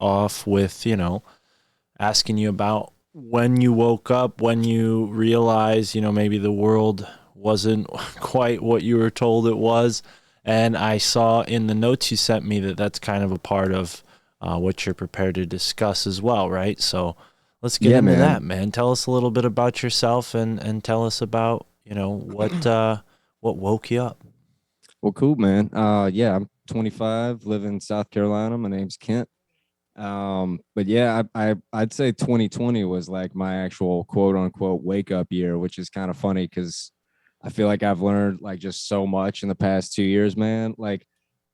off with, asking you about when you woke up, when you realized, maybe the world wasn't quite what you were told it was. And I saw in the notes you sent me that that's kind of a part of what you're prepared to discuss as well, right? So let's get Yeah, into man. that, man. Tell us a little bit about yourself and tell us about, what woke you up. Well, cool, man. Yeah, I'm 25, live in South Carolina. My name's Kent. But yeah, I'd say 2020 was like my actual quote unquote wake up year, which is kind of funny because I feel like I've learned like just so much in the past 2 years, man. Like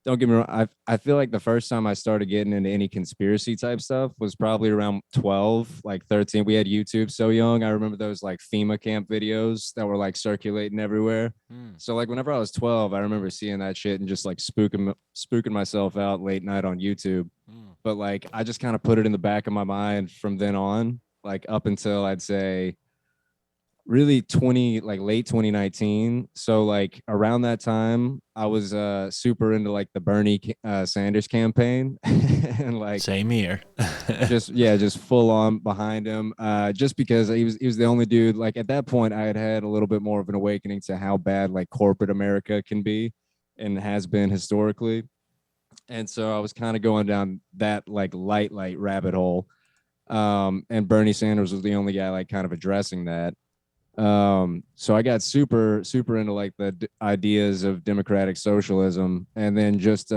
don't get me wrong. I feel like the first time I started getting into any conspiracy type stuff was probably around 12, like 13. We had YouTube so young. I remember those like FEMA camp videos that were like circulating everywhere. Mm. So like whenever I was 12, I remember seeing that shit and just like spooking myself out late night on YouTube. Mm. But like I just kind of put it in the back of my mind from then on, like up until I'd say really 20 like late 2019. So like around that time I was super into like the Bernie Sanders campaign and like Same here. just full on behind him, just because he was the only dude. Like at that point I had had a little bit more of an awakening to how bad like corporate America can be and has been historically. And so I was kind of going down that like light rabbit hole. And Bernie Sanders was the only guy like kind of addressing that. So I got super into like the ideas of democratic socialism, and then just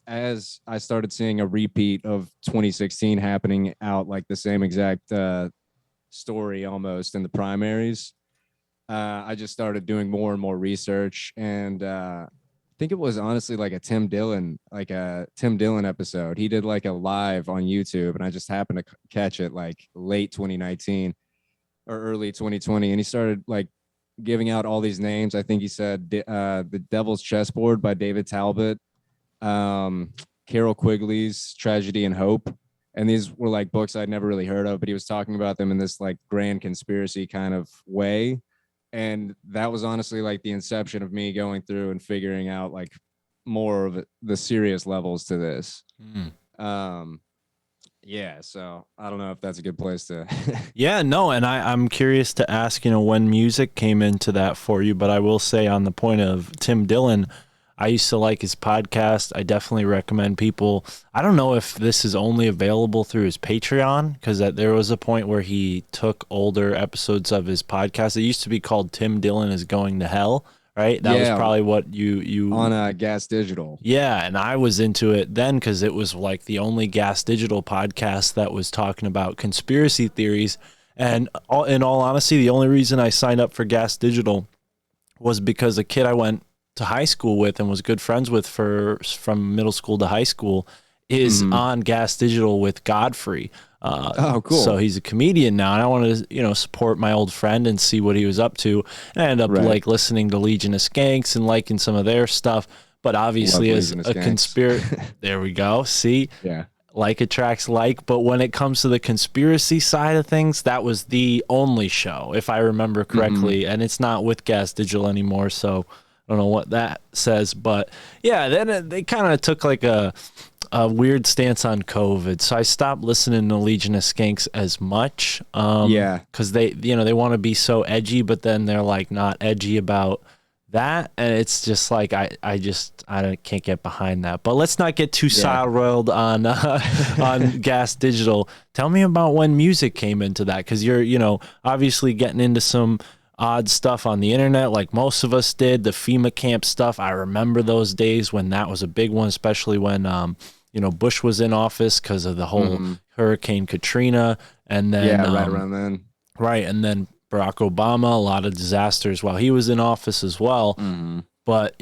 as I started seeing a repeat of 2016 happening out, like the same exact story almost in the primaries, I just started doing more and more research, and I think it was honestly like a Tim Dillon episode. He did like a live on YouTube, and I just happened to catch it like late 2019 or early 2020, and he started like giving out all these names. I think he said The Devil's Chessboard by David Talbot, um, Carol Quigley's Tragedy and Hope. And these were like books I'd never really heard of, but he was talking about them in this like grand conspiracy kind of way. And that was honestly like the inception of me going through and figuring out like more of the serious levels to this. Mm. Um, yeah, so I don't know if that's a good place to. Yeah, no, and I'm curious to ask, when music came into that for you, but I will say on the point of Tim Dillon, I used to like his podcast. I definitely recommend people. I don't know if this is only available through his Patreon, because there was a point where he took older episodes of his podcast. It used to be called Tim Dillon is Going to Hell, right? That was Yeah, probably what you on Gas Digital. yeah, and I was into it then because it was like the only Gas Digital podcast that was talking about conspiracy theories. And in all honesty, the only reason I signed up for Gas Digital was because a kid I went to high school with and was good friends with from middle school to high school is Mm-hmm. on Gas Digital with Godfrey. Oh, So cool. he's a comedian now, and I wanted to, support my old friend and see what he was up to. And I ended up Right. like listening to Legion of Skanks and liking some of their stuff. But Love obviously, as Legion of a Skanks. conspiracy, there we go. See, Yeah. like attracts like. But when it comes to the conspiracy side of things, that was the only show, if I remember Mm-hmm. correctly. And it's not with Gas Digital anymore, so I don't know what that says. But yeah, then they kind of took like a weird stance on COVID, so I stopped listening to Legion of Skanks as much. Yeah. Because they want to be so edgy, but then they're like not edgy about that, and it's just like I can't get behind that. But let's not get too Yeah. sideroiled on on Gas Digital. Tell me about when music came into that, because you're obviously getting into some odd stuff on the internet like most of us did. The FEMA camp stuff, I remember those days when that was a big one, especially when Bush was in office because of the whole Mm-hmm. Hurricane Katrina, and then Yeah. Right around then. right, and then Barack Obama, a lot of disasters while he was in office as well. Mm-hmm. But,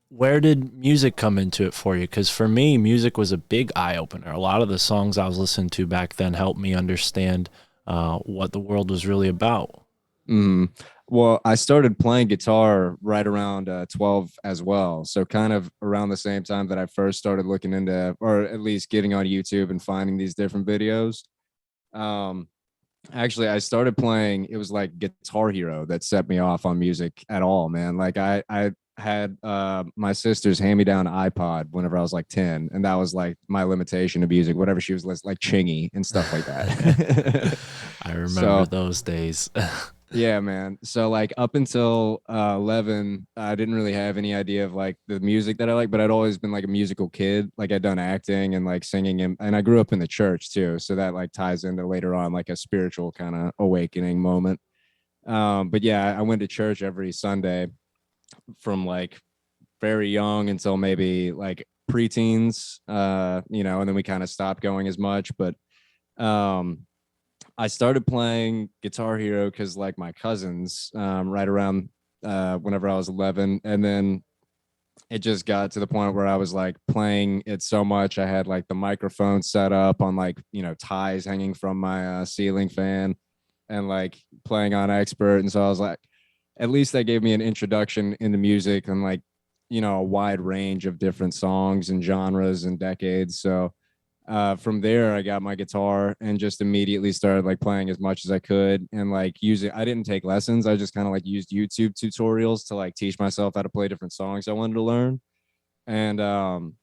where did music come into it for you? Because for me, music was a big eye opener. A lot of the songs I was listening to back then helped me understand what the world was really about. Mm-hmm. Well, I started playing guitar right around 12 as well. So kind of around the same time that I first started looking into, or at least getting on YouTube and finding these different videos. Um, Actually, I started playing. It was like Guitar Hero that set me off on music at all, man. Like I had my sister's hand-me-down iPod whenever I was like 10, and that was like my limitation of music, whatever she was listening, like Chingy and stuff like that. I remember So those days. yeah, man. So like up until 11, I didn't really have any idea of like the music that I like, but I'd always been like a musical kid. Like I'd done acting and like singing, and I grew up in the church too. So that like ties into later on like a spiritual kind of awakening moment. But yeah, I went to church every Sunday from like very young until maybe like preteens, and then we kind of stopped going as much. But um, I started playing Guitar Hero because like my cousins, right around whenever I was 11, and then it just got to the point where I was like playing it so much. I had like the microphone set up on like ties hanging from my ceiling fan, and like playing on expert. And so I was like, at least that gave me an introduction into music and like a wide range of different songs and genres and decades. So from there I got my guitar and just immediately started like playing as much as I could, and like using, I didn't take lessons, I just kind of like used YouTube tutorials to like teach myself how to play different songs I wanted to learn. And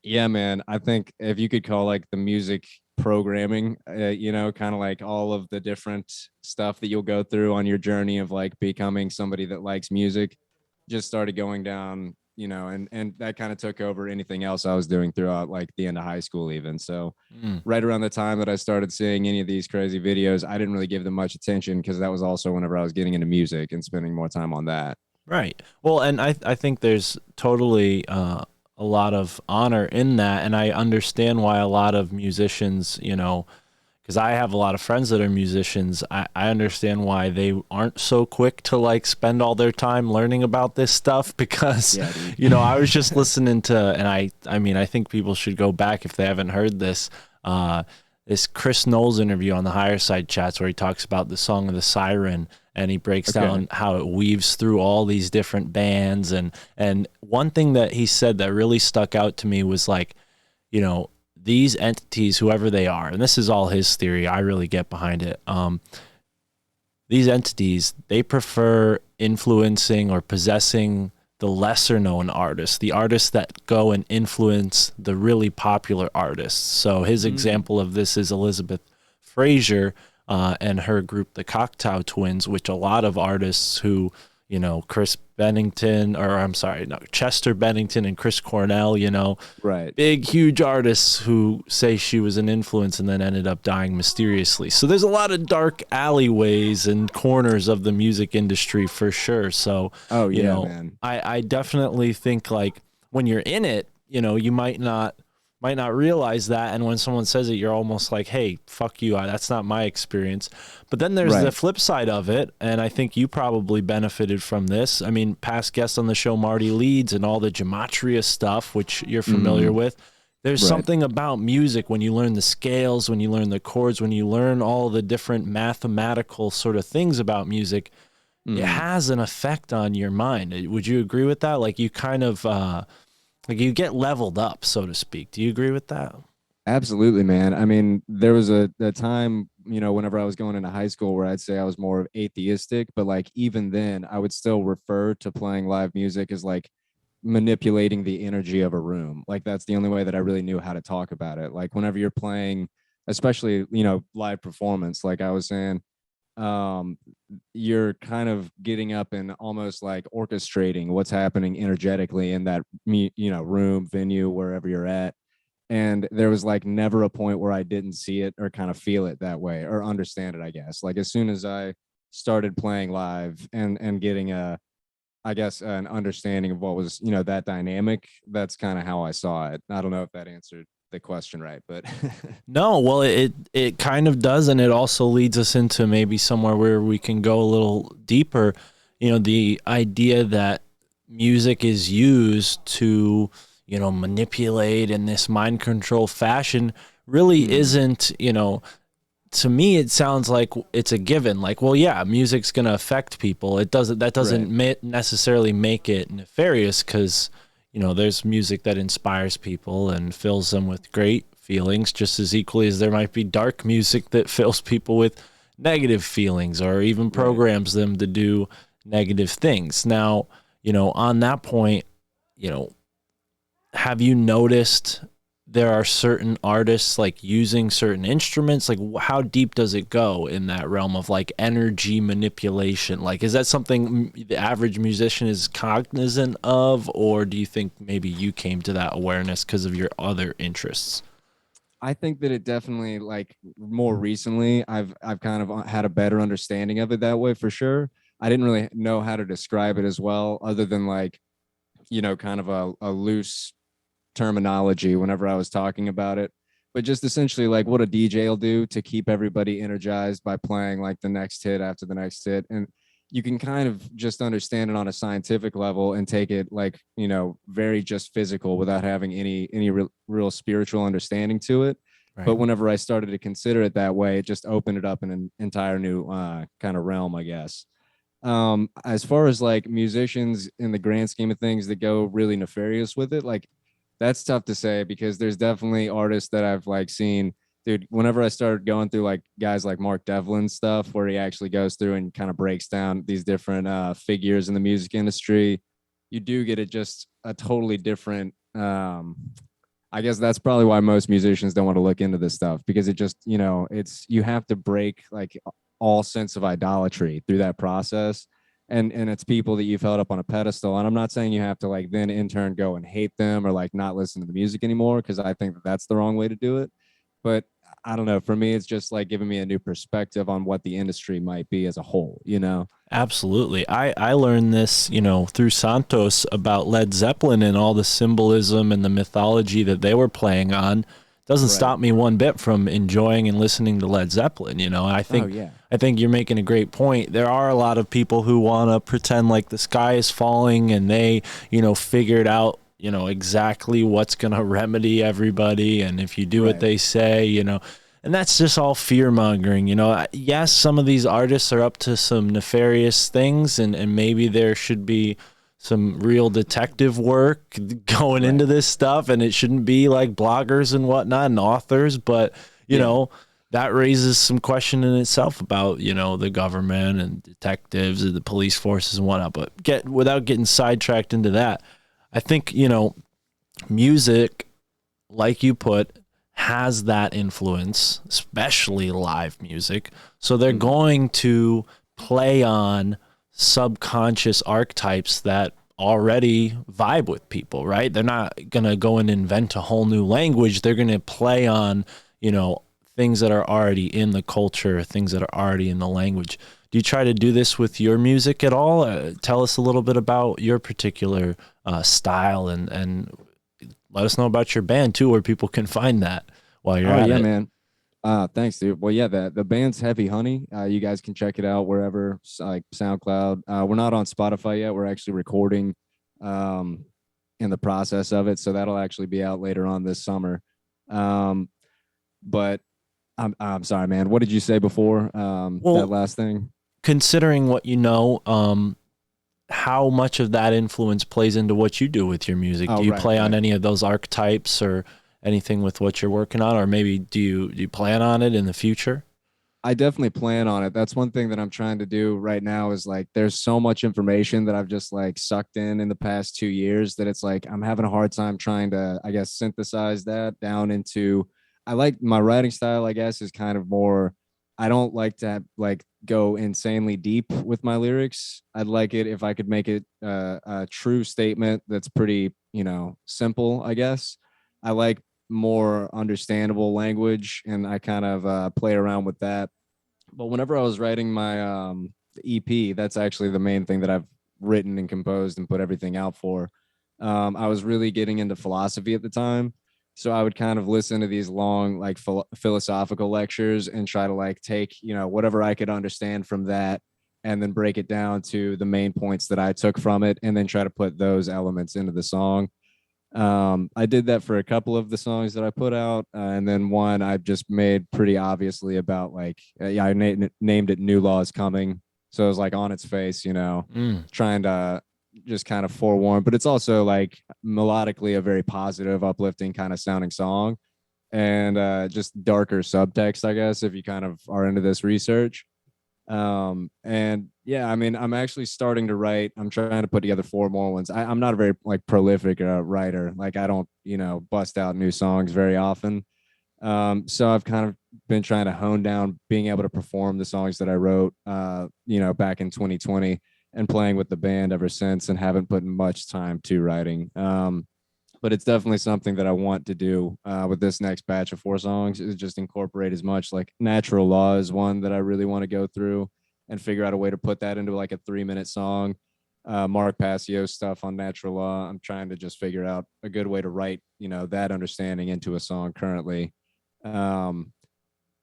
yeah, man, I think if you could call like the music programming, kind of like all of the different stuff that you'll go through on your journey of like becoming somebody that likes music, just started going down, and that kind of took over anything else I was doing throughout like the end of high school even. So Mm. right around the time that I started seeing any of these crazy videos, I didn't really give them much attention because that was also whenever I was getting into music and spending more time on that. Right. Well, and I think there's totally a lot of honor in that, and I understand why a lot of musicians, because I have a lot of friends that are musicians. I understand why they aren't so quick to like spend all their time learning about this stuff because, Yeah, dude. I was just listening to, and I mean, I think people should go back if they haven't heard this. This Chris Knowles interview on the Higher Side Chats where he talks about the Song of the Siren, and he breaks down how it weaves through all these different bands. And one thing that he said that really stuck out to me was like, these entities, whoever they are, and this is all his theory, I really get behind it. These entities, they prefer influencing or possessing the lesser known artists, the artists that go and influence the really popular artists. So his example of this is Elizabeth Fraser and her group, the Cocteau Twins, which a lot of artists who, Chris Bennington, or I'm sorry, no, Chester Bennington and Chris Cornell, Right. big, huge artists who say she was an influence and then ended up dying mysteriously. So there's a lot of dark alleyways and corners of the music industry for sure. So, Oh yeah, man. I definitely think like when you're in it, you might not realize that, and when someone says it, you're almost like, hey, fuck you, that's not my experience. But then there's the flip side of it, and I think you probably benefited from this. I mean, past guest on the show, Marty Leeds, and all the gematria stuff, which you're familiar with. There's something about music when you learn the scales, when you learn the chords, when you learn all the different mathematical sort of things about music, it has an effect on your mind. Would you agree with that? Like you kind of like you get leveled up, so to speak. Do you agree with that? Absolutely, man. I mean, there was a time, whenever I was going into high school where I'd say I was more atheistic, but like even then, I would still refer to playing live music as like manipulating the energy of a room. Like that's the only way that I really knew how to talk about it. Like whenever you're playing, especially, live performance, like I was saying, um you're kind of getting up and almost like orchestrating what's happening energetically in that room, venue, wherever you're at. And there was like never a point where I didn't see it or kind of feel it that way or understand it, I guess. Like as soon as I started playing live and getting I guess an understanding of what was that dynamic, that's kind of how I saw it. I don't know if that answered the question right, but No, well, it kind of does, and it also leads us into maybe somewhere where we can go a little deeper. The idea that music is used to, manipulate in this mind control fashion really isn't, to me, it sounds like it's a given. Like, well, yeah, music's going to affect people. That doesn't necessarily make it nefarious because, there's music that inspires people and fills them with great feelings just as equally as there might be dark music that fills people with negative feelings or even programs them to do negative things. Now, On that point, you know, have you noticed there are certain artists like using certain instruments? Like, how deep does it go in that realm of like energy manipulation? Like, is that something the average musician is cognizant of, or do you think maybe you came to that awareness because of your other interests? I think that it definitely, like, more recently I've kind of had a better understanding of it that way, for sure. I didn't really know how to describe it as well, other than like, kind of a loose terminology whenever I was talking about it. But just essentially like what a DJ will do to keep everybody energized by playing like the next hit after the next hit. And you can kind of just understand it on a scientific level and take it like, very just physical without having any real spiritual understanding to it. Right. But whenever I started to consider it that way, it just opened it up in an entire new kind of realm, I guess. As far as like musicians in the grand scheme of things that go really nefarious with it, like, that's tough to say, because there's definitely artists that I've like seen, dude. Whenever I started going through like guys like Mark Devlin's stuff, where he actually goes through and kind of breaks down these different figures in the music industry, you do get it just a totally different. I guess that's probably why most musicians don't want to look into this stuff, because it just, it's, you have to break like all sense of idolatry through that process. And it's people that you've held up on a pedestal. And I'm not saying you have to like then in turn go and hate them or like not listen to the music anymore, because I think that that's the wrong way to do it. But I don't know, for me it's just like giving me a new perspective on what the industry might be as a whole. Absolutely. I learned this, through Santos about Led Zeppelin and all the symbolism and the mythology that they were playing on. Doesn't Right. stop me one bit from enjoying and listening to Led Zeppelin. I Oh think yeah. I think you're making a great point. There are a lot of people who want to pretend like the sky is falling and they, figured out, exactly what's going to remedy everybody, and if you do what Right. they say, and that's just all fear mongering. Yes, some of these artists are up to some nefarious things, and maybe there should be some real detective work going into Right. this stuff, and it shouldn't be like bloggers and whatnot and authors, but Yeah. that raises some question in itself about, the government and detectives and the police forces and whatnot. But without getting sidetracked into that, I think, music, like you put, has that influence, especially live music. So they're Mhm. going to play on subconscious archetypes that already vibe with people, right? They're not going to go and invent a whole new language. They're going to play on, things that are already in the culture, things that are already in the language. Do you try to do this with your music at all? Tell us a little bit about your particular style, and let us know about your band too, where people can find that while you're Oh at yeah, it. man. Thanks, dude. Well, yeah, the band's Heavy Honey. You guys can check it out wherever, like SoundCloud. We're not on Spotify yet. We're actually recording, um, in the process of it, so that'll actually be out later on this summer. Um, but I'm sorry, man. What did you say before? That Well, last thing. considering what how much of that influence plays into what you do with your music? Oh, Do you right, play on right. any of those archetypes or anything with what you're working on, or maybe do you plan on it in the future? I definitely plan on it. That's one thing that I'm trying to do right now, is like there's so much information that I've just like sucked in the past 2 years, that it's like I'm having a hard time trying to, I guess, synthesize that down into. I like my writing style, I guess, is kind of more. I don't like to like go insanely deep with my lyrics. I'd like it if I could make it a true statement that's pretty, simple, I guess. I like more understandable language, and I kind of play around with that. But whenever I was writing my EP, that's actually the main thing that I've written and composed and put everything out for. I was really getting into philosophy at the time, so I would kind of listen to these long, like philosophical lectures and try to like take, whatever I could understand from that, and then break it down to the main points that I took from it, and then try to put those elements into the song. I did that for a couple of the songs that I put out, and then one I just made pretty obviously about like, yeah, I named it "New Law Is Coming," so it was like on its face, Mm. trying to just kind of forewarn, but it's also like melodically a very positive, uplifting kind of sounding song, and just darker subtext, I guess, if you kind of are into this research. And yeah, I mean, I'm actually starting to write. I'm trying to put together four more ones. I'm not a very like prolific writer. Like I don't, bust out new songs very often. So I've kind of been trying to hone down being able to perform the songs that I wrote, back in 2020 and playing with the band ever since, and haven't put much time to writing. But it's definitely something that I want to do with this next batch of four songs, is just incorporate as much. Like Natural Law is one that I really want to go through and figure out a way to put that into like a 3-minute song. Mark Passio stuff on Natural Law. I'm trying to just figure out a good way to write, that understanding into a song currently. Um,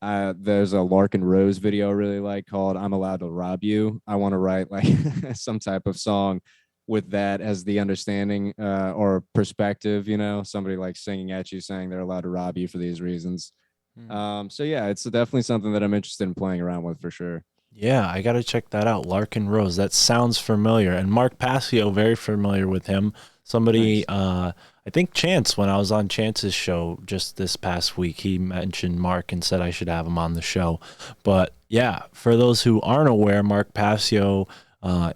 there's a Larkin Rose video I really like called "I'm Allowed to Rob You." I want to write like some type of song with that as the understanding or perspective. Somebody like singing at you, saying they're allowed to rob you for these reasons. Hmm. So yeah, it's definitely something that I'm interested in playing around with for sure. Yeah, I got to check that out. Larkin Rose. That sounds familiar. And Mark Passio, very familiar with him. Somebody, Nice. I think Chance, when I was on Chance's show just this past week, he mentioned Mark and said I should have him on the show. But yeah, for those who aren't aware, Mark Passio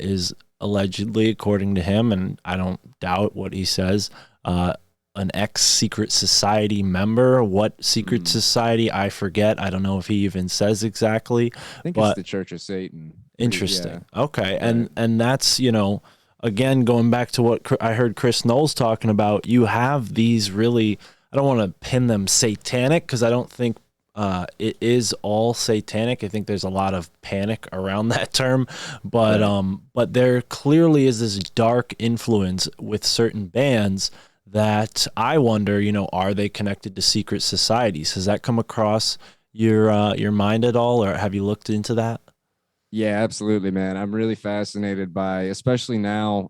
is allegedly, according to him, and I don't doubt what he says, uh, an ex secret society member. What secret Mm. society? I forget. I don't know if he even says exactly, I think it's but the Church of Satan. Yeah, interesting. Okay. right. And that's, again going back to what I heard Chris Knowles talking about, you have these really, I don't want to pin them satanic because I don't think it is all satanic. I think there's a lot of panic around that term, Right. but there clearly is this dark influence with certain bands that I wonder, are they connected to secret societies? Has that come across your mind at all, or have you looked into that? Yeah, absolutely, man. I'm really fascinated by, especially now,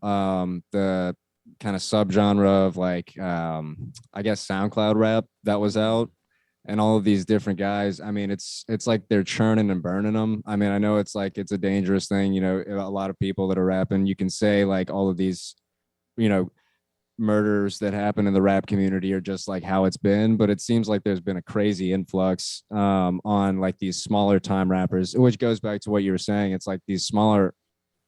the kind of subgenre of like, I guess SoundCloud rap that was out, and all of these different guys. I mean, it's like they're churning and burning them. I mean, I know it's like it's a dangerous thing. A lot of people that are rapping, you can say like all of these, you know, murders that happen in the rap community are just like how it's been, but it seems like there's been a crazy influx on like these smaller time rappers, which goes back to what you were saying. It's like these smaller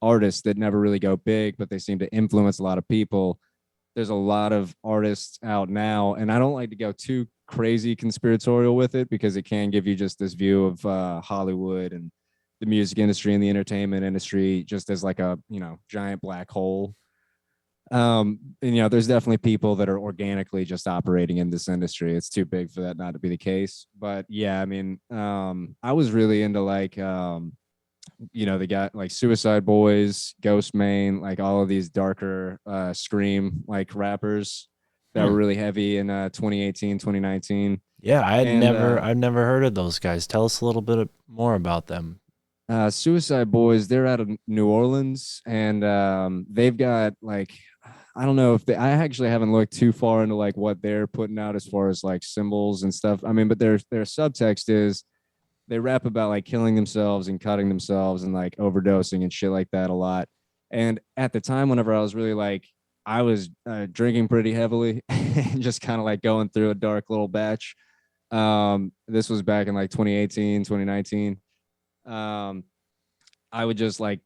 artists that never really go big, but they seem to influence a lot of people. There's a lot of artists out now, and I don't like to go too crazy conspiratorial with it because it can give you just this view of Hollywood and the music industry and the entertainment industry just as like a giant black hole. And there's definitely people that are organically just operating in this industry. It's too big for that not to be the case. But yeah, I mean, I was really into like the guy like Suicide Boys, Ghost Main, like all of these darker scream like rappers that were Hmm. really heavy in 2018, 2019. Yeah, And I've never heard of those guys. Tell us a little bit more about them. Suicide Boys, they're out of New Orleans, and they've got like, I don't know if I actually haven't looked too far into like what they're putting out as far as like symbols and stuff. I mean, but their subtext is they rap about like killing themselves and cutting themselves and like overdosing and shit like that a lot. And at the time, whenever I was really like, I was drinking pretty heavily and just kind of like going through a dark little batch. This was back in like 2018, 2019. Um, I would just like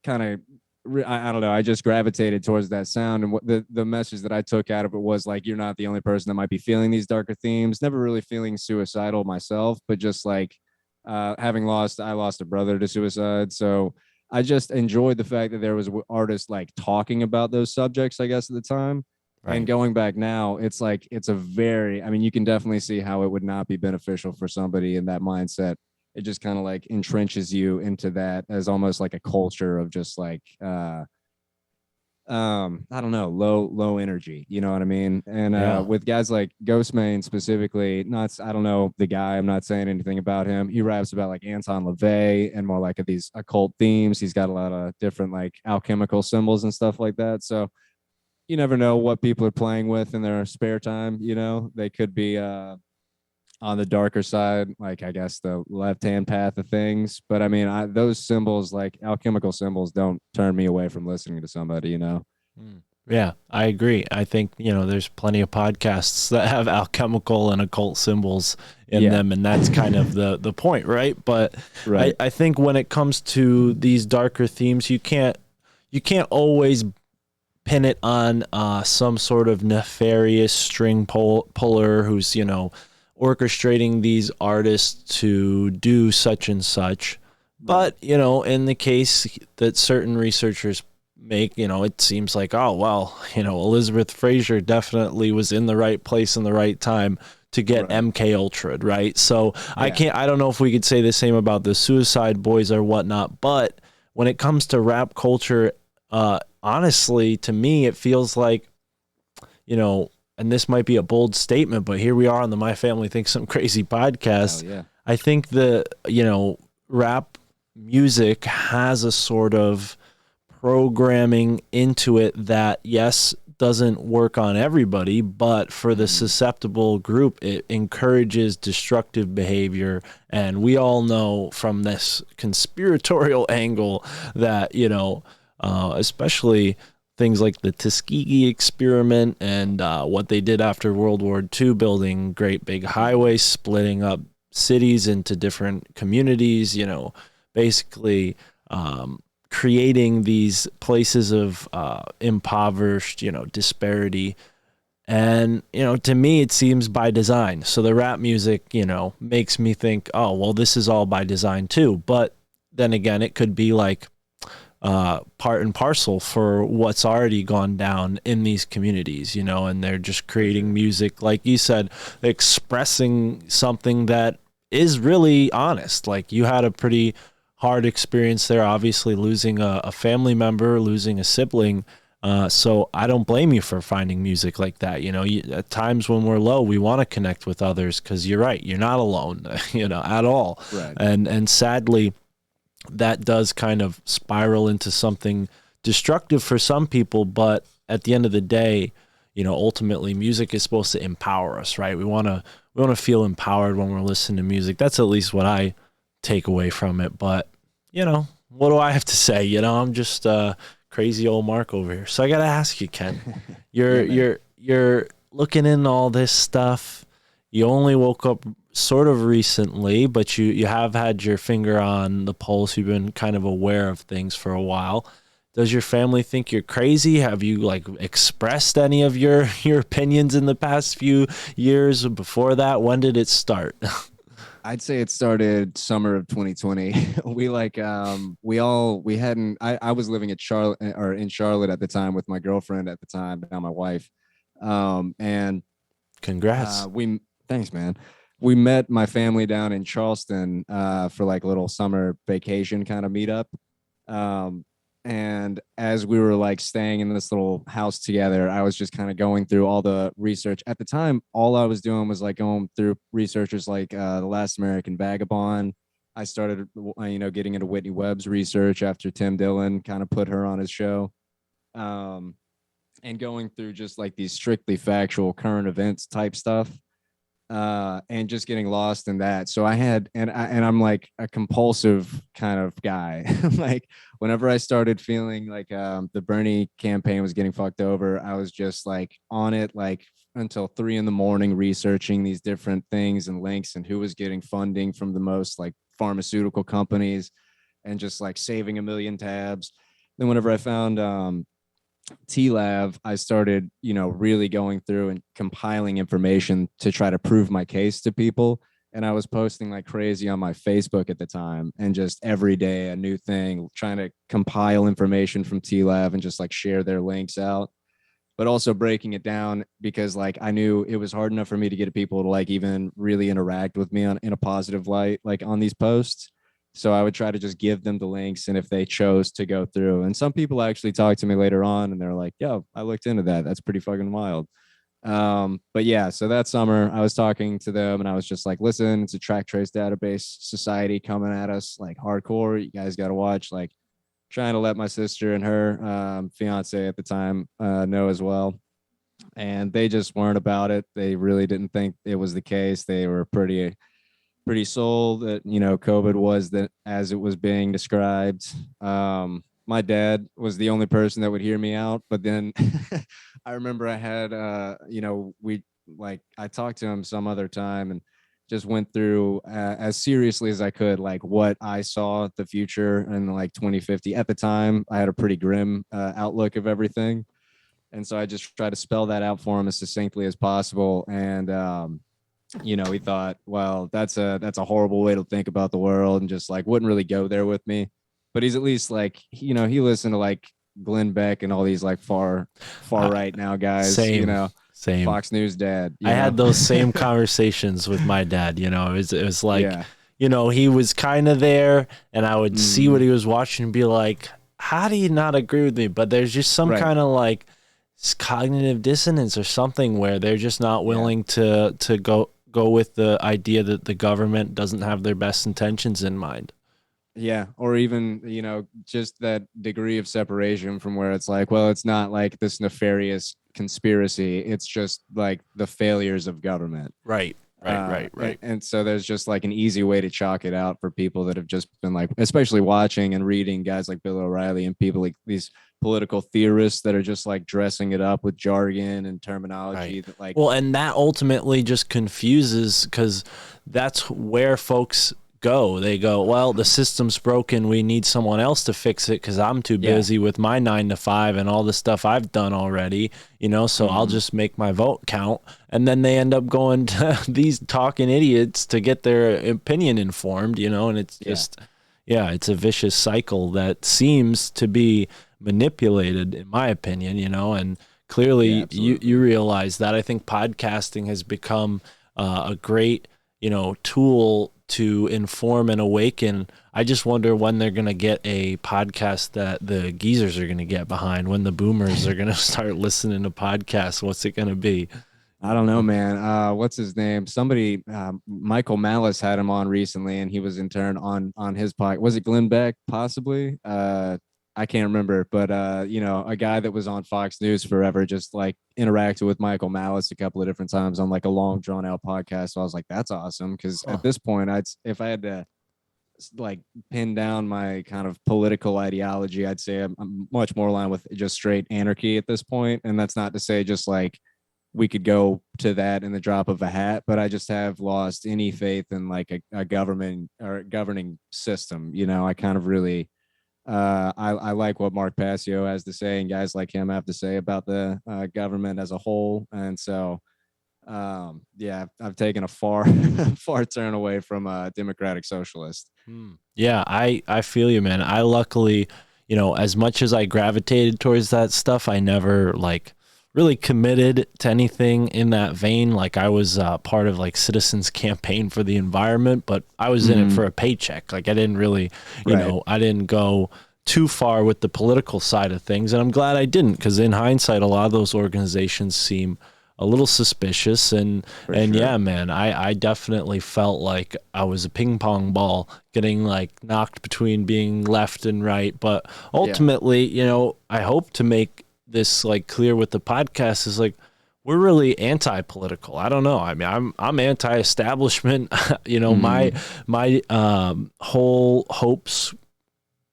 kind of I don't know. I just gravitated towards that sound, and what the message that I took out of it was like, you're not the only person that might be feeling these darker themes. Never really feeling suicidal myself, but just like I lost a brother to suicide, so I just enjoyed the fact that there was artists like talking about those subjects, I guess, at the time. And Right. going back now, it's like it's a very, I mean, you can definitely see how it would not be beneficial for somebody in that mindset. It just kind of like entrenches you into that as almost like a culture of just like I don't know, low energy, you know what I mean? And Yeah. with guys like Ghostman specifically, not, I don't know the guy, I'm not saying anything about him. He raps about like Anton LaVey and more like these occult themes. He's got a lot of different like alchemical symbols and stuff like that. So you never know what people are playing with in their spare time. They could be on the darker side, like I guess the left hand path of things. But I mean, those symbols, like alchemical symbols, don't turn me away from listening to somebody. Hmm. Yeah, I agree. I think, there's plenty of podcasts that have alchemical and occult symbols in Yeah, them, and that's kind of the point, right? But right. I think when it comes to these darker themes, you can't always pin it on some sort of nefarious puller who's, orchestrating these artists to do such and such. Right. But, in the case that certain researchers make, it seems like, oh, well, Elizabeth Fraser definitely was in the right place in the right time to get Right. MK Ultra, right? So Yeah. I don't know if we could say the same about the Suicide Boys or whatnot, but when it comes to rap culture, honestly, to me, it feels like, you know, and this might be a bold statement, but here we are on the My Family Thinks Some Crazy Hell podcast. yeah. I think the, rap music has a sort of programming into it that, yes, doesn't work on everybody, but for the Mm. susceptible group, it encourages destructive behavior. And we all know from this conspiratorial angle that, especially things like the Tuskegee experiment and what they did after World War II, building great big Mm. highways, splitting up cities into different communities, basically creating these places of impoverished, disparity. And, to me, it seems by design. So the rap music, makes me think, oh, well, this is all by design too. But then again, it could be like part and parcel for what's already gone down in these communities, and they're just For creating sure. music, like you said, expressing something that is really honest. Like you had a pretty hard experience there, obviously losing a family member, losing a sibling. So I don't blame you for finding music like that. At times when we're low, we want to connect with others because you're right, you're not alone, at all. Right. And sadly, that does kind of spiral into something destructive for some people. But at the end of the day, ultimately music is supposed to empower us, right? We want to feel empowered when we're listening to music. That's at least what I take away from it. But, what do I have to say? I'm just crazy old Mark over here. So I got to ask you, Ken, you're Yeah, man. you're looking into all this stuff. You only woke up sort of recently, but you have had your finger on the pulse. You've been kind of aware of things for a while. Does your family think you're crazy? Have you like expressed any of your your opinions in the past few years? Before that, when did it start? I'd say it started summer of 2020. We hadn't I was living at Charlotte or in Charlotte at the time with my girlfriend at the time, now my wife. And Congrats. we thanks, man. We met my family down in Charleston for like a little summer vacation kind of meetup. Um, and as we were like staying in this little house together, I was just kind of going through all the research. At the time, all I was doing was like going through researchers like The Last American Vagabond. I started, getting into Whitney Webb's research after Tim Dillon kind of put her on his show. Um, and going through just like these strictly factual current events type stuff, and just getting lost in that. So I had, and I'm like a compulsive kind of guy. Like whenever I started feeling like the Bernie campaign was getting fucked over, I was just like on it like until 3 in the morning, researching these different things and links and who was getting funding from the most like pharmaceutical companies, and just like saving a million tabs. Then whenever I found TLAV, I started, really going through and compiling information to try to prove my case to people. And I was posting like crazy on my Facebook at the time, and just every day a new thing, trying to compile information from TLAV and just like share their links out, but also breaking it down because like I knew it was hard enough for me to get people to like even really interact with me in a positive light, like on these posts. So I would try to just give them the links, and if they chose to go through, and some people actually talked to me later on and they're like, yo, I looked into that. That's pretty fucking wild. But yeah, so that summer I was talking to them and I was just like, listen, it's a track trace database society coming at us like hardcore. You guys got to watch. Like trying to let my sister and her fiance at the time know as well. And they just weren't about it. They really didn't think it was the case. They were pretty sold that COVID was that as it was being described. my dad was the only person that would hear me out. But then I remember I had, we like, I talked to him some other time and just went through as seriously as I could, like what I saw the future in like 2050. At the time, I had a pretty grim outlook of everything. And so I just tried to spell that out for him as succinctly as possible. And, he thought, well, that's a horrible way to think about the world, and just like wouldn't really go there with me. But he's at least like, he listened to like Glenn Beck and all these like far Uh, right now guys, same, same. Fox News dad, I had those same conversations with my dad. It was like, Yeah. he was kind of there, and I would see what Mhm. he was watching and be like, how do you not agree with me? But there's just some Right. kind of like cognitive dissonance or something where they're just not Yeah. willing to go with the idea that the government doesn't have their best intentions in mind. Yeah, or even, just that degree of separation from where it's like, well, it's not like this nefarious conspiracy. It's just like the failures of government. Right, right, right, And, right. and so there's just like an easy way to chalk it out for people that have just been like, especially watching and reading guys like Bill O'Reilly and people like these political theorists that are just like dressing it up with jargon and Right. terminology that like, Well, and that ultimately just confuses because that's where folks go. They go, well, the system's broken. We need someone else to fix it because I'm too yeah. busy with my 9 to 5 and all the stuff I've done already, so I'll Mhm. just make my vote count. And then they end up going to these talking idiots to get their opinion informed, and it's Yeah. just, yeah, it's a vicious cycle that seems to be manipulated, in my opinion, and Yeah, clearly you absolutely. realize that. I think podcasting has become a great tool to inform and awaken. I just wonder when they're going to get a podcast that the geezers are going to get behind, when the boomers are going to start listening to podcasts. What's it going to be? I don't know, man. What's his name? Somebody, Michael Malice had him on recently, and he was in turn on his podcast. Was it Glenn Beck? Possibly. I can't remember, but a guy that was on Fox News forever just like interacted with Michael Malice a couple of different times on like a long drawn out podcast. So I was like, that's awesome, because Huh. at this point, if I had to like pin down my kind of political ideology, I'd say I'm much more aligned with just straight anarchy at this point. And that's not to say just like we could go to that in the drop of a hat, but I just have lost any faith in like a government or governing system. I kind of really, I like what Mark Passio has to say and guys like him have to say about the government as a whole. And so, yeah, I've taken a far, far turn away from a democratic socialist. Yeah, I feel you, man. I luckily, as much as I gravitated towards that stuff, I never like really committed to anything in that vein. Like I was part of like Citizens Campaign for the Environment, but I was in it Mm-hmm. for a paycheck. Like I didn't really, Right. I didn't go too far with the political side of things, and I'm glad I didn't, because in hindsight, a lot of those organizations seem a little suspicious. and For and sure. yeah, man, I definitely felt like I was a ping pong ball getting like knocked between being left and right. But Yeah. ultimately, I hope to make this like clear with the podcast is like we're really anti-political. I don't know. I mean, I'm anti-establishment. My Mm-hmm. whole hopes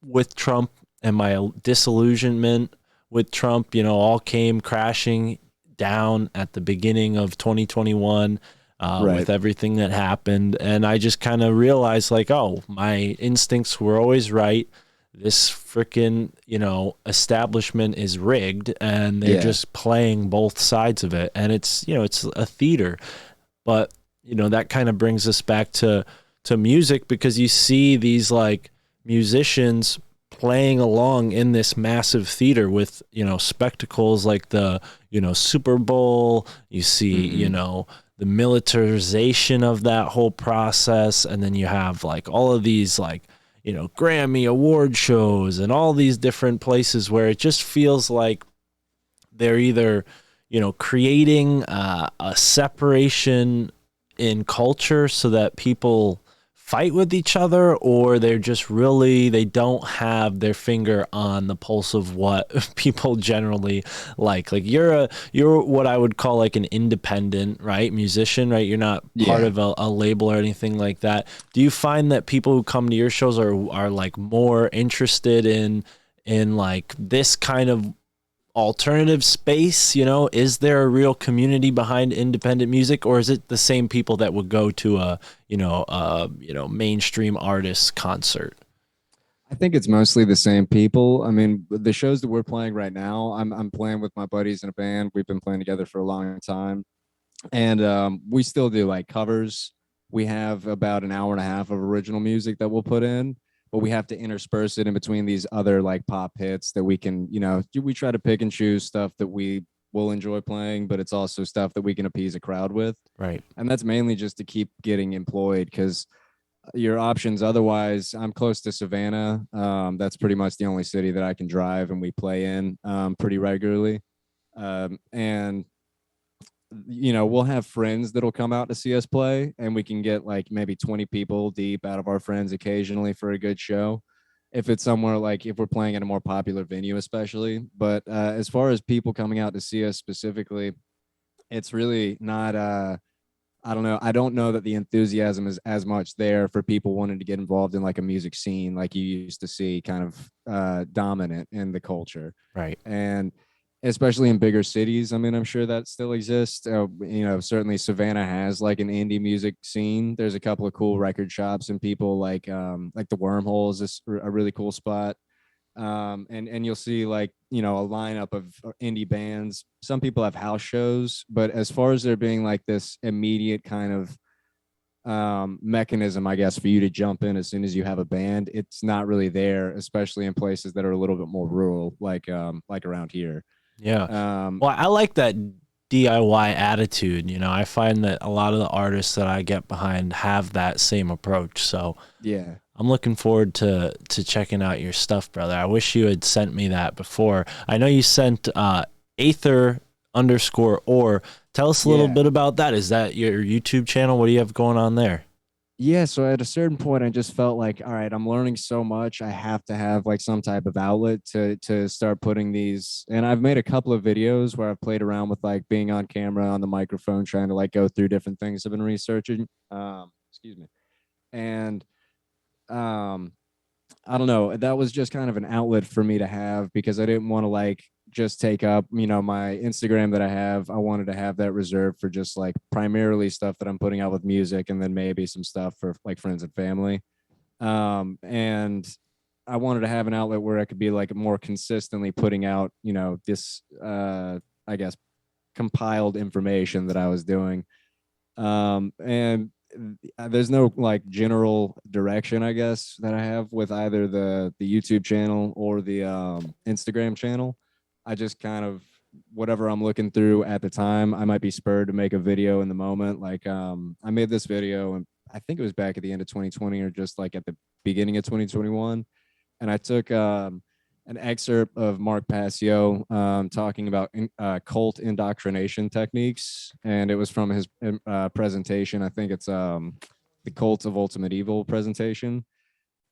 with Trump and my disillusionment with Trump, all came crashing down at the beginning of 2021 Right. with everything that happened. And I just kind of realized, like, oh, my instincts were always right. This freaking, establishment is rigged, and they're Yeah. just playing both sides of it. And it's a theater. But, that kind of brings us back to music, because you see these like musicians playing along in this massive theater with spectacles like the Super Bowl. You see Mm-hmm. the militarization of that whole process, and then you have like all of these like Grammy award shows and all these different places where it just feels like they're either creating a separation in culture so that people fight with each other, or they're just really, they don't have their finger on the pulse of what people generally like you're what I would call like an independent, right, musician, right? You're not part Yeah. of a label or anything like that. Do you find that people who come to your shows are like more interested in in like this kind of alternative space? You know, is there a real community behind independent music, or is it the same people that would go to a, mainstream artist concert? I think it's mostly the same people. I mean, the shows that we're playing right now, I'm playing with my buddies in a band. We've been playing together for a long time, and we still do like covers. We have about an hour and a half of original music that we'll put in, but we have to intersperse it in between these other like pop hits that we can, we try to pick and choose stuff that we will enjoy playing, but it's also stuff that we can appease a crowd with. Right. And that's mainly just to keep getting employed because your options otherwise, I'm close to Savannah. That's pretty much the only city that I can drive and we play in pretty regularly. And we'll have friends that'll come out to see us play, and we can get like maybe 20 people deep out of our friends occasionally for a good show. If it's somewhere like if we're playing at a more popular venue, especially. But as far as people coming out to see us specifically, it's really not. I don't know. I don't know that the enthusiasm is as much there for people wanting to get involved in like a music scene like you used to see kind of dominant in the culture. Right. And especially in bigger cities, I mean, I'm sure that still exists. Certainly Savannah has like an indie music scene. There's a couple of cool record shops and people like the Wormhole is a really cool spot. And you'll see like a lineup of indie bands. Some people have house shows, but as far as there being like this immediate kind of mechanism, I guess, for you to jump in as soon as you have a band, it's not really there, especially in places that are a little bit more rural, like around here. Yeah. Well, I like that DIY attitude. I find that a lot of the artists that I get behind have that same approach. So yeah. I'm looking forward to checking out your stuff, brother. I wish you had sent me that before. I know you sent Aether_or. Tell us a little bit about that. Is that your YouTube channel? What do you have going on there? Yeah, so at a certain point, I just felt like, all right, I'm learning so much. I have to have like some type of outlet to start putting these. And I've made a couple of videos where I've played around with like being on camera on the microphone, trying to like go through different things I've been researching. Excuse me. And I don't know. That was just kind of an outlet for me to have because I didn't want to like just take up, my Instagram that I have. I wanted to have that reserved for just like primarily stuff that I'm putting out with music and then maybe some stuff for like friends and family. And I wanted to have an outlet where I could be like more consistently putting out, this, I guess, compiled information that I was doing. And there's no like general direction, I guess, that I have with either the YouTube channel or the Instagram channel. I just kind of whatever I'm looking through at the time, I might be spurred to make a video in the moment. Like I made this video and I think it was back at the end of 2020 or just like at the beginning of 2021. And I took an excerpt of Mark Passio talking about cult indoctrination techniques, and it was from his presentation. I think it's the Cult of Ultimate Evil presentation.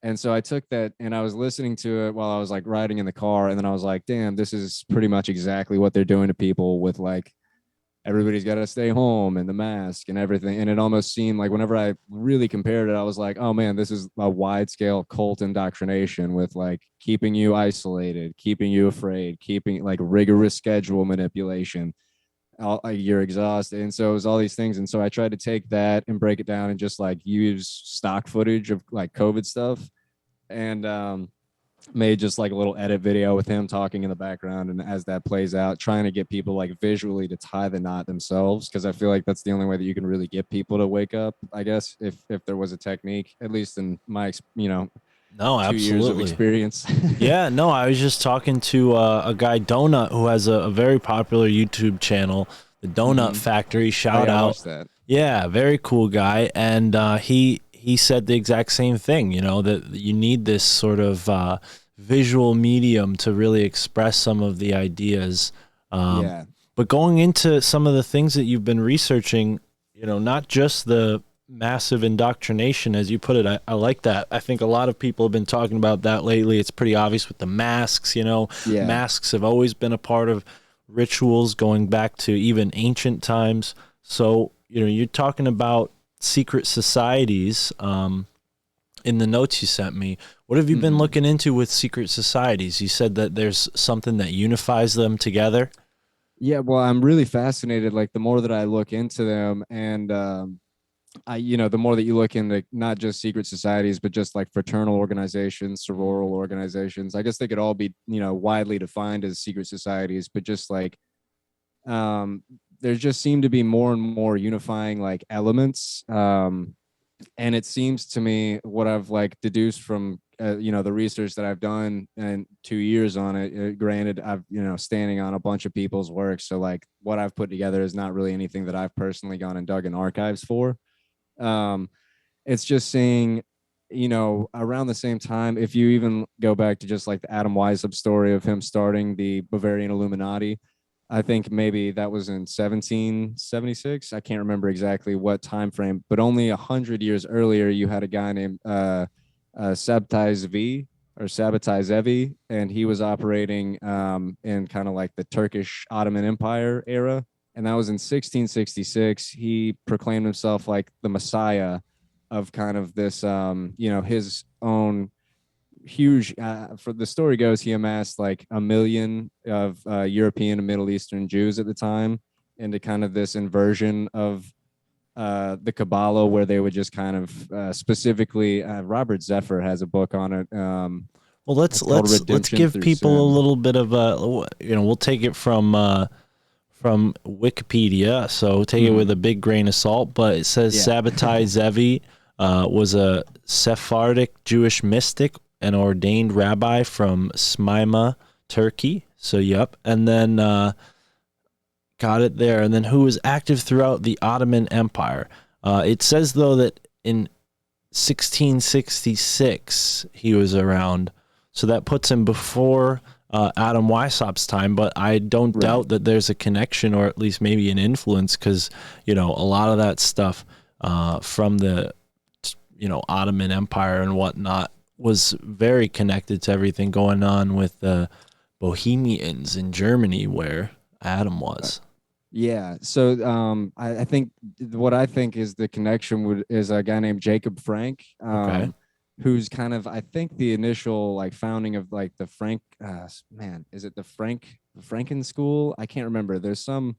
And so I took that and I was listening to it while I was like riding in the car, and then I was like, "Damn, this is pretty much exactly what they're doing to people with like everybody's got to stay home and the mask and everything." And it almost seemed like whenever I really compared it, I was like, oh man, this is a wide scale cult indoctrination with like keeping you isolated, keeping you afraid, keeping like rigorous schedule manipulation. You're exhausted. And so it was all these things. And so I tried to take that and break it down and just like use stock footage of like COVID stuff. And made just like a little edit video with him talking in the background, and as that plays out, trying to get people like visually to tie the knot themselves, because I feel like that's the only way that you can really get people to wake up, I guess, if there was a technique, at least in my No, 2 years of absolutely. experience. Yeah, no, I was just talking to a guy, Donut, who has a very popular YouTube channel, the Donut Factory. Shout I out. watched that. Yeah, very cool guy. And he said the exact same thing, that you need this sort of visual medium to really express some of the ideas. Yeah. But going into some of the things that you've been researching, not just the massive indoctrination, as you put it, I like that. I think a lot of people have been talking about that lately. It's pretty obvious with the masks, Yeah. Masks have always been a part of rituals going back to even ancient times. So, you're talking about secret societies. in the notes you sent me. What have you been Mhm. looking into with secret societies? You said that there's something that unifies them together. Yeah, well, I'm really fascinated. Like the more that I look into them, and the more that you look into not just secret societies, but just like fraternal organizations, sororal organizations. I guess they could all be, widely defined as secret societies, but just like um, there just seem to be more and more unifying like elements. And it seems to me what I've like deduced from the research that I've done and 2 years on it. Granted, I've standing on a bunch of people's work, so like what I've put together is not really anything that I've personally gone and dug in archives for. Um, it's just seeing, around the same time, if you even go back to just like the Adam Weishaupt story of him starting the Bavarian Illuminati, I think maybe that was in 1776. I can't remember exactly what time frame, but only 100 years earlier, you had a guy named Sabtai Zvi or Sabbatai Zevi, and he was operating in kind of like the Turkish Ottoman Empire era, and that was in 1666. He proclaimed himself like the Messiah of kind of this, his own huge. For the story goes, he amassed like 1 million of European and Middle Eastern Jews at the time into kind of this inversion of the Kabbalah, where they would just kind of specifically. Robert Zephyr has a book on it. Well, let's It's called let's Redemption give Through people a Sin. little bit of a, we'll take it from Wikipedia, so take it with Mm-hmm. a big grain of salt. But it says Yeah. Sabbatai Zevi was a Sephardic Jewish mystic and ordained rabbi from Smyrna, Turkey. So, yep. And then got it there. And then who was active throughout the Ottoman Empire. It says, though, that in 1666 he was around. So that puts him before Adam Weishaupt's time, but I don't Right. doubt that there's a connection or at least maybe an influence because, a lot of that stuff from the, Ottoman Empire and whatnot was very connected to everything going on with the Bohemians in Germany where Adam was. Yeah. So I think what I think is the connection is a guy named Jacob Frank, Okay. who's kind of, I think, the initial like founding of like the Frank man, is it the Franken School? I can't remember. There's some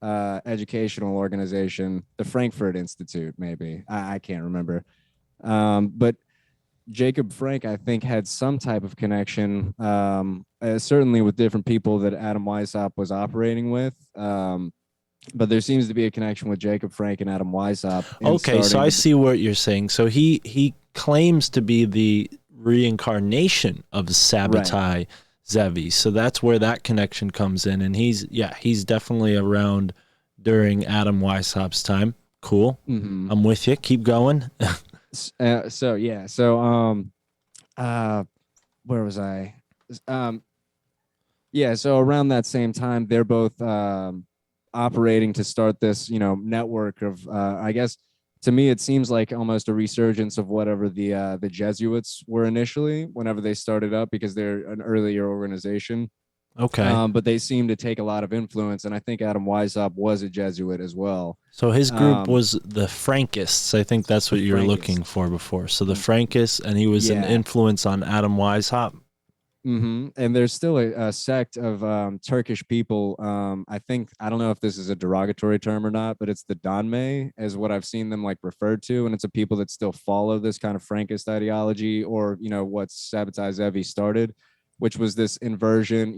educational organization, the Frankfurt Institute, maybe. I can't remember. But Jacob Frank, I think, had some type of connection, certainly with different people that Adam Weishaupt was operating with. But there seems to be a connection with Jacob Frank and Adam Weishaupt in Okay, so starting I the. see what you're saying. So he claims to be the reincarnation of Right. Sabbatai Zevi. So that's where that connection comes in. And he's definitely around during Adam Weishaupt's time. Cool. Mm-hmm. I'm with you. Keep going. So yeah. So uh, where was I? Um, yeah. So around that same time, they're both operating to start this, network of. I guess to me, it seems like almost a resurgence of whatever the Jesuits were initially, whenever they started up, because they're an earlier organization. Okay. But they seem to take a lot of influence, and I think Adam Weishaupt was a Jesuit as well. So his group Um, was the Frankists. I think that's the what you were Frankists. looking for before. So the Frankists, and he was an Yeah. influence on Adam Weishaupt. And there's still a sect of Turkish people. I don't know if this is a derogatory term or not, but it's the Donme, is what I've seen them like referred to, and it's a people that still follow this kind of Frankist ideology, or what Sabbatai Zevi started, which was this inversion.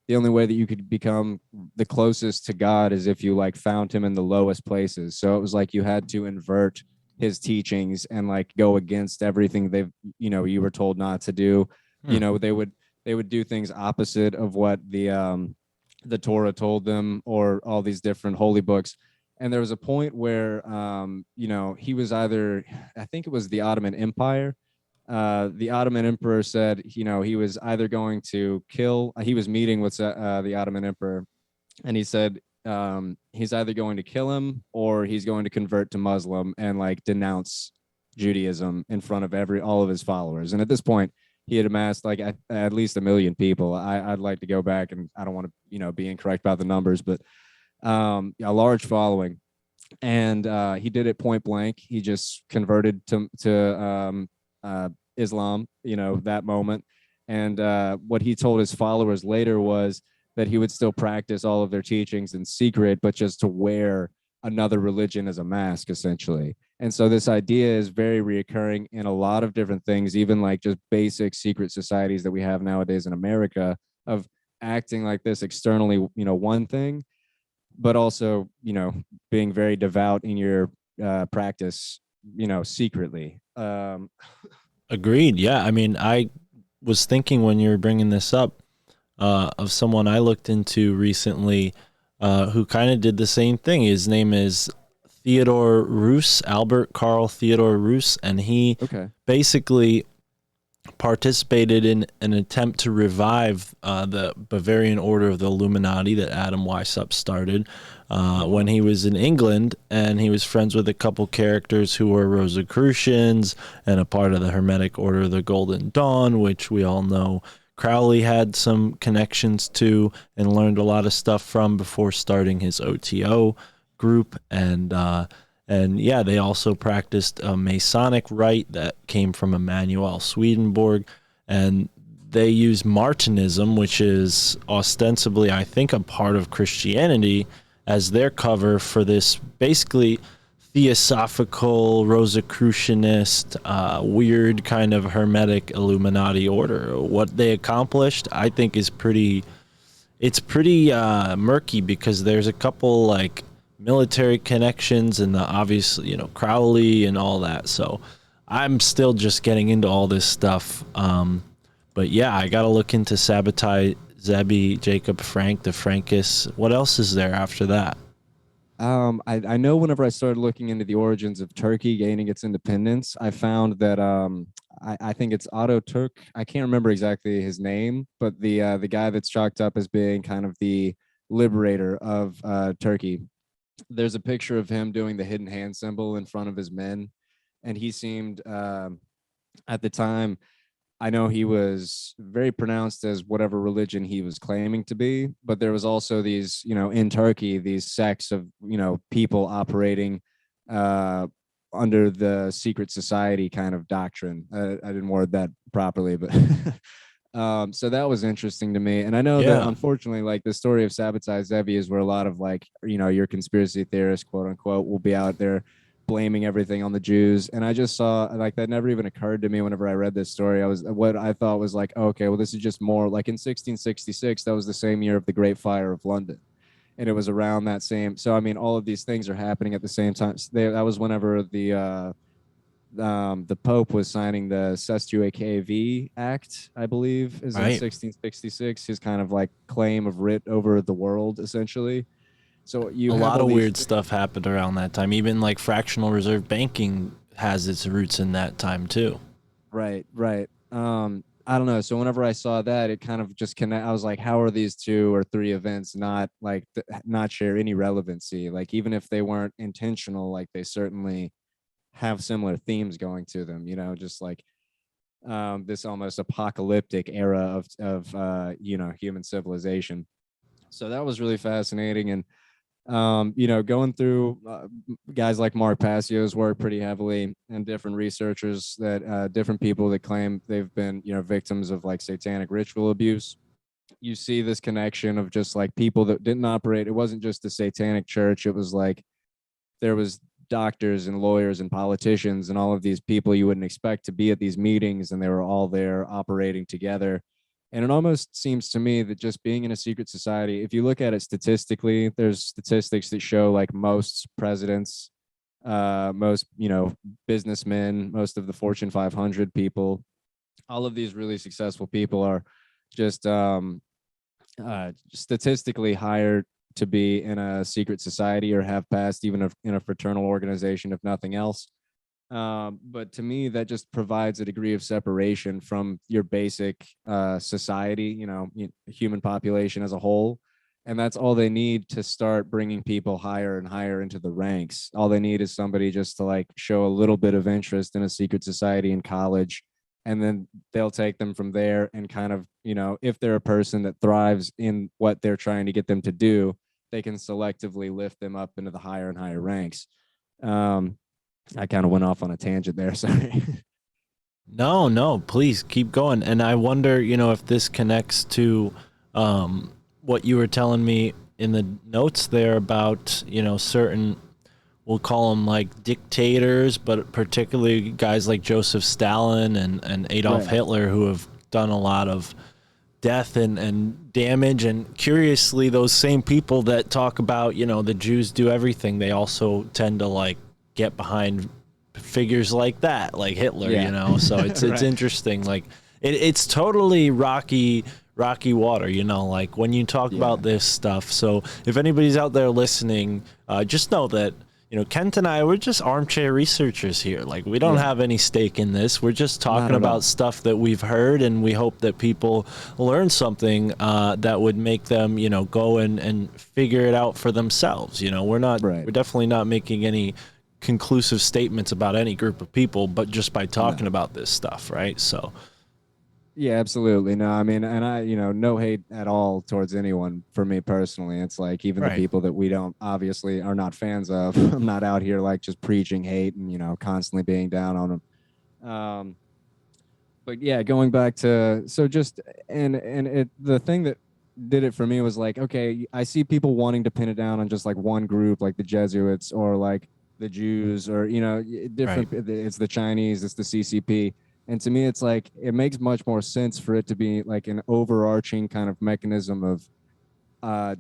The only way that you could become the closest to God is if you like found him in the lowest places. So it was like you had to invert his teachings and like go against everything you were told not to do. Hmm. They would do things opposite of what the Torah told them, or all these different holy books. And there was a point where he was either, I think it was the Ottoman Empire. The Ottoman emperor said, he was either going to kill. He was meeting with the Ottoman emperor, and he said he's either going to kill him or he's going to convert to Muslim and like denounce Judaism in front of all of his followers. And at this point, he had amassed like at least 1 million people. I'd like to go back, and I don't want to be incorrect about the numbers, but a large following. And he did it point blank. He just converted to Islam, that moment. And what he told his followers later was that he would still practice all of their teachings in secret, but just to wear another religion as a mask, essentially. And so this idea is very reoccurring in a lot of different things, even like just basic secret societies that we have nowadays in America, of acting like this externally, one thing, but also, being very devout in your practice, secretly. Agreed. Yeah. I mean, I was thinking when you were bringing this up of someone I looked into recently who kind of did the same thing. His name is Theodore Roos, Albert Karl Theodore Roos, and he Okay. basically participated in an attempt to revive the Bavarian Order of the Illuminati that Adam Weishaupt started Oh, when wow. he was in England, and he was friends with a couple characters who were Rosicrucians and a part of the Hermetic Order of the Golden Dawn, which we all know Crowley had some connections to and learned a lot of stuff from before starting his OTO group. And yeah, they also practiced a Masonic rite that came from Emanuel Swedenborg. And they use Martinism, which is ostensibly, I think, a part of Christianity, as their cover for this basically theosophical, Rosicrucianist, weird kind of Hermetic Illuminati order. What they accomplished, I think, is pretty it's pretty murky because there's a couple like military connections and the obvious, Crowley and all that. So I'm still just getting into all this stuff. But yeah, I got to look into Sabotage, Zebi, Jacob, Frank, the Frankists. What else is there after that? I know whenever I started looking into the origins of Turkey gaining its independence, I found that I think it's Otto Turk. I can't remember exactly his name, but the guy that's chalked up as being kind of the liberator of Turkey. There's a picture of him doing the hidden hand symbol in front of his men, and he seemed at the time, I know he was very pronounced as whatever religion he was claiming to be, but there was also these, in Turkey, these sects of, people operating uh, under the secret society kind of doctrine. I didn't word that properly, but so that was interesting to me. And I know that Yeah. unfortunately, like the story of Sabotage Zevi is where a lot of like, your conspiracy theorists, quote unquote, will be out there blaming everything on the Jews. And I just saw like that never even occurred to me whenever I read this story. I was what I thought was like, oh, okay, well, this is just more like in 1666, that was the same year of the Great Fire of London. And it was around that same. So I mean, all of these things are happening at the same time. That was whenever the Pope was signing the Sestuakev Act, I believe, is in Right. 1666. His kind of like claim of writ over the world, essentially. So you A have lot all of these weird stuff happened around that time. Even like fractional reserve banking has its roots in that time too. right, right. I don't know. So whenever I saw that, it kind of just connect. I was like, how are these two or three events not like not share any relevancy? Like even if they weren't intentional, like they certainly have similar themes going to them. Just like this almost apocalyptic era of human civilization. So that was really fascinating. And going through guys like Mark Passio's work pretty heavily, and different researchers that different people that claim they've been, victims of like satanic ritual abuse. You see this connection of just like people that didn't operate. It wasn't just the satanic church. It was like there was doctors and lawyers and politicians and all of these people you wouldn't expect to be at these meetings, and they were all there operating together. And it almost seems to me that just being in a secret society, if you look at it statistically, there's statistics that show like most presidents, most, businessmen, most of the Fortune 500 people, all of these really successful people are just statistically higher to be in a secret society or have passed even in a fraternal organization, if nothing else. But to me, that just provides a degree of separation from your basic society, human population as a whole. And that's all they need to start bringing people higher and higher into the ranks. All they need is somebody just to like show a little bit of interest in a secret society in college. And then they'll take them from there and kind of, if they're a person that thrives in what they're trying to get them to do, they can selectively lift them up into the higher and higher ranks. I kind of went off on a tangent there. Sorry. No, no, please keep going. And I wonder, if this connects to what you were telling me in the notes there about, certain, we'll call them like dictators, but particularly guys like Joseph Stalin and Adolf Right. Hitler who have done a lot of death and damage. And curiously, those same people that talk about, the Jews do everything, they also tend to like get behind figures like that, like Hitler, Yeah. So it's Right. interesting. Like it's totally rocky water, like when you talk Yeah. about this stuff. So if anybody's out there listening, just know that Kent and I, we're just armchair researchers here. Like, we don't Yeah. have any stake in this. We're just Not talking at about all. stuff that we've heard, and we hope that people learn something that would make them, go and figure it out for themselves. Right. We're definitely not making any conclusive statements about any group of people, but just by talking No. about this stuff, right? So, Yeah, absolutely. No, I mean, and no hate at all towards anyone for me personally. It's like even the right. people that we don't obviously are not fans of. I'm not out here like just preaching hate and, constantly being down on them. But yeah, going back to so just and it the thing that did it for me was like, okay, I see people wanting to pin it down on just like one group, like the Jesuits or like the Jews or Right. different. It's the Chinese, it's the CCP, and to me, it's like it makes much more sense for it to be like an overarching kind of mechanism of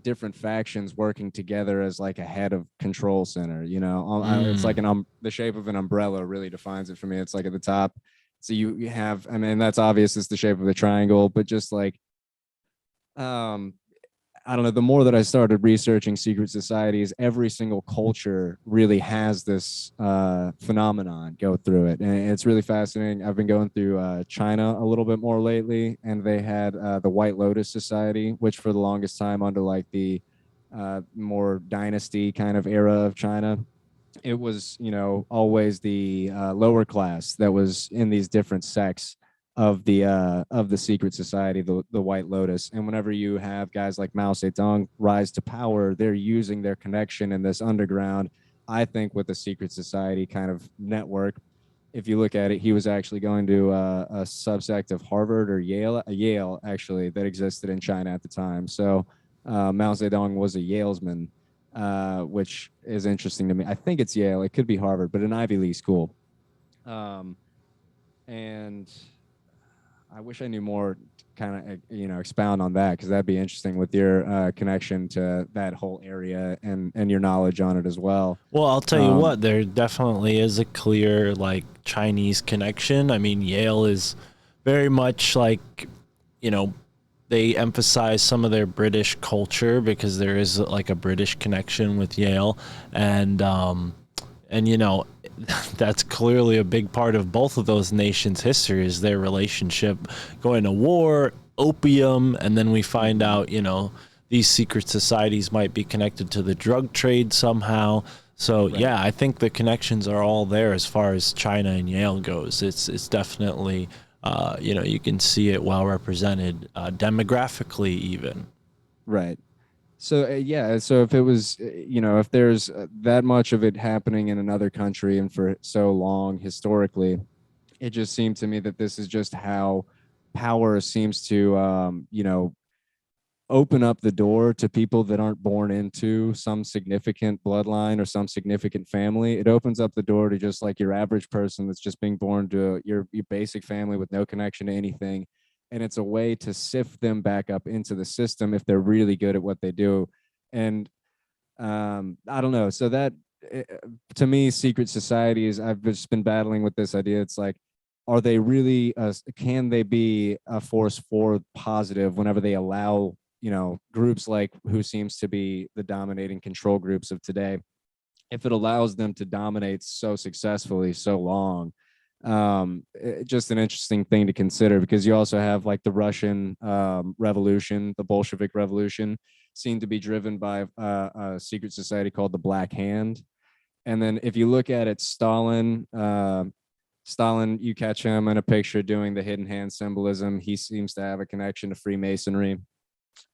different factions working together as like a head of control center. It's like Mm, the shape of an umbrella really defines it for me. It's like at the top, so you have, I mean, that's obvious, it's the shape of a triangle, but just like um I don't know, the more that I started researching secret societies, every single culture really has this phenomenon go through it. And it's really fascinating. I've been going through China a little bit more lately, and they had the White Lotus Society, which for the longest time, under like the more dynasty kind of era of China, it was always the lower class that was in these different sects of the secret society, the White Lotus. And whenever you have guys like Mao Zedong rise to power, they're using their connection in this underground, I think, with the secret society kind of network. If you look at it, he was actually going to a subsect of Harvard or Yale actually, that existed in China at the time. So Mao Zedong was a Yalesman, which is interesting to me. I think it's Yale. It could be Harvard, but an Ivy League school. Um, and I wish I knew more, kind of expound on that, because that'd be interesting with your connection to that whole area and your knowledge on it as well. well, I'll tell you Um, what, there definitely is a clear, like, Chinese connection. I mean, Yale is very much like, you know, they emphasize some of their British culture because there is like a British connection with Yale, and and that's clearly a big part of both of those nations' history is their relationship, going to war, opium, and then we find mhm. out these secret societies might be connected to the drug trade somehow. So Right. yeah, I think the connections are all there as far as China and Yale goes. It's definitely you can see it well represented demographically even. Right. So yeah, so if it was, if there's that much of it happening in another country and for so long historically, it just seemed to me that this is just how power seems to, open up the door to people that aren't born into some significant bloodline or some significant family. It opens up the door to just like your average person that's just being born to your basic family with no connection to anything. And it's a way to sift them back up into the system if they're really good at what they do. And I don't know. So that eh, to me, secret societies, I've just been battling with this idea. It's like, are they really, can they be a force for positive whenever they allow, groups like who seems to be the dominating control groups of today, if it allows them to dominate so successfully so long? Just an interesting thing to consider, because you also have like the Russian revolution, the Bolshevik revolution, seemed to be driven by a secret society called the Black Hand. And then if you look at it, Stalin, you catch him in a picture doing the hidden hand symbolism. He seems to have a connection to Freemasonry.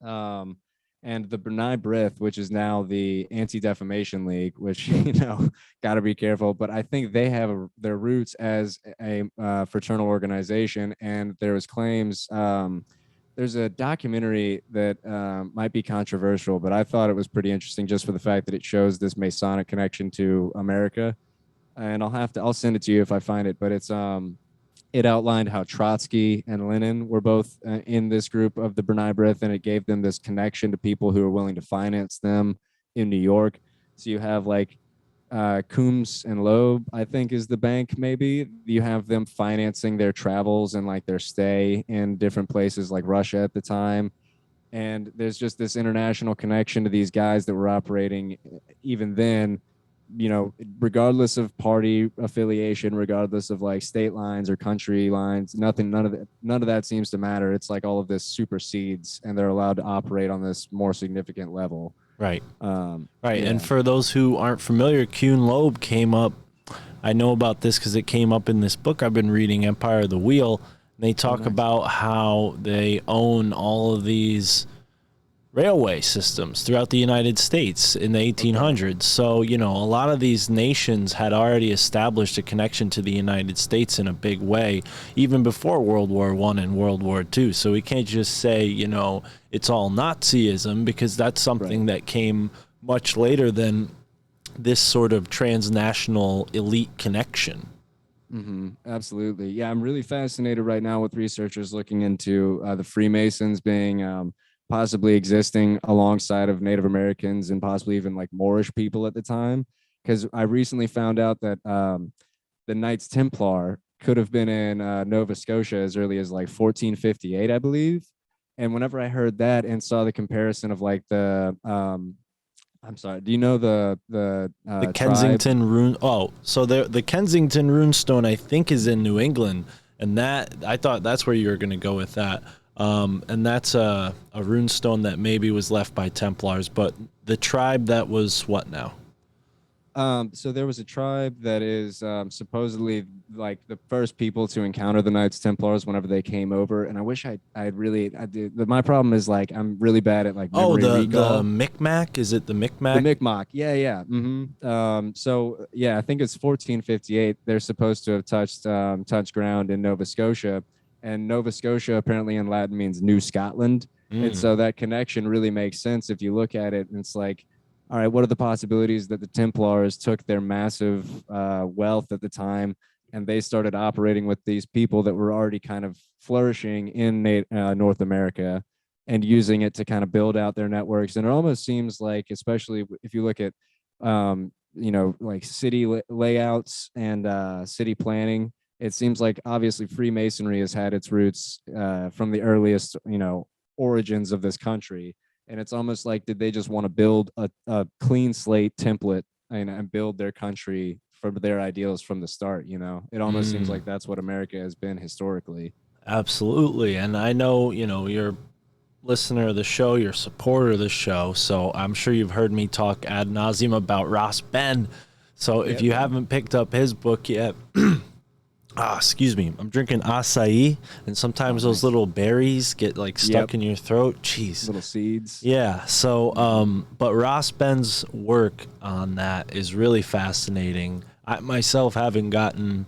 Um, And the B'nai B'rith, which is now the Anti-Defamation League, which got to be careful. But I think they have their roots as a fraternal organization, and there was claims. There's a documentary that might be controversial, but I thought it was pretty interesting just for the fact that it shows this Masonic connection to America. And I'll send it to you if I find it. But it outlined how Trotsky and Lenin were both in this group of the B'nai B'rith, and it gave them this connection to people who are willing to finance them in New York. So you have like Coombs and Loeb, I think is the bank, maybe. You have them financing their travels and like their stay in different places like Russia at the time. And there's just this international connection to these guys that were operating even then, regardless of party affiliation, regardless of like state lines or country lines. None of that seems to matter. It's like all of this supersedes, and they're allowed to operate on this more significant level. Right. Yeah. And for those who aren't familiar, Kuhn Loeb came up. I know about this because it came up in this book I've been reading, Empire of the Wheel. And they talk about how they own all of these railway systems throughout the United States in the 1800s. Okay. So, a lot of these nations had already established a connection to the United States in a big way, even before World War I and World War II. So we can't just say, it's all Nazism, because that's something that came much later than this sort of transnational elite connection. Mm-hmm. Absolutely. Yeah, I'm really fascinated right now with researchers looking into the Freemasons being possibly existing alongside of Native Americans and possibly even like Moorish people at the time. Because I recently found out that the Knights Templar could have been in Nova Scotia as early as like 1458, I believe. And whenever I heard that and saw the comparison of like I'm sorry, do you know the Kensington tribe? rune? Oh, so the Kensington runestone, I think, is in New England, and that I thought that's where you were going to go with that. And that's a runestone that maybe was left by Templars, but the tribe that was what now? So there was a tribe that is supposedly like the first people to encounter the Knights Templars whenever they came over. And I wish I did. My problem is like I'm really bad at like memory recall. The Micmac, is it the The Micmac? Micmac, yeah. So yeah, I think it's 1458. They're supposed to have touched ground in Nova Scotia, and Nova Scotia apparently in Latin means New Scotland. And so that connection really makes sense if you look at it. And it's like, all right, what are the possibilities that the Templars took their massive wealth at the time and they started operating with these people that were already kind of flourishing in North America and using it to kind of build out their networks? And it almost seems like, especially if you look at, like city layouts and city planning, it seems like obviously Freemasonry has had its roots from the earliest, origins of this country. And it's almost like, did they just want to build a clean slate template and build their country for their ideals from the start? It almost seems like that's what America has been historically. Absolutely. And I know, you're a listener of the show, you're a supporter of the show, so I'm sure you've heard me talk ad nauseum about Ross Ben. So if you haven't picked up his book yet, excuse me, I'm drinking acai, and sometimes those little berries get like stuck in your throat. Jeez. Little seeds. Yeah. So, but Ross Ben's work on that is really fascinating. I myself haven't gotten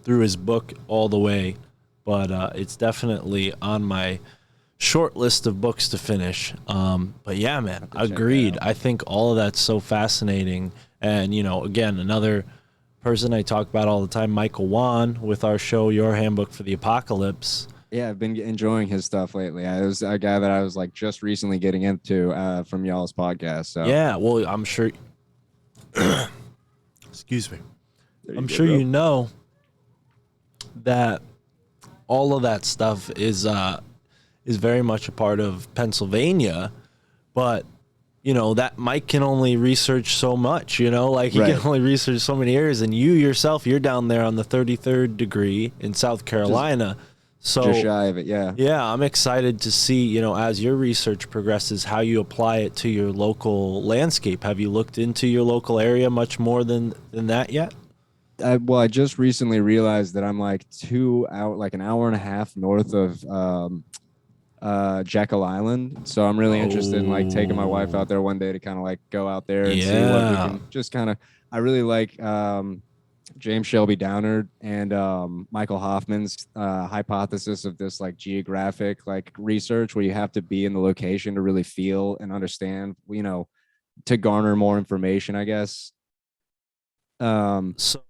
through his book all the way, but it's definitely on my short list of books to finish. But yeah, man, agreed. I think all of that's so fascinating. And, again, another person I talk about all the time, Michael Wan, with our show, Your Handbook for the Apocalypse. Yeah, I've been enjoying his stuff lately. I was a guy that I was like just recently getting into from y'all's podcast. So yeah, well, I'm sure. Excuse me. I'm sure bro. you know that all of that stuff is very much a part of Pennsylvania, but that Mike can only research so much, like he can only research so many areas. And you yourself, you're down there on the 33rd degree in South Carolina. Just shy of it, yeah. Yeah, I'm excited to see, as your research progresses, how you apply it to your local landscape. Have you looked into your local area much more than that yet? I just recently realized that I'm like an hour and a half north of Jekyll Island. So I'm really interested in like taking my wife Oh, out there one day to kind of like go out there and see what we yeah. can just kind of. I really like James Shelby Downard and Michael Hoffman's hypothesis of this like geographic like research where you have to be in the location to really feel and understand, to garner more information, I guess. Um, So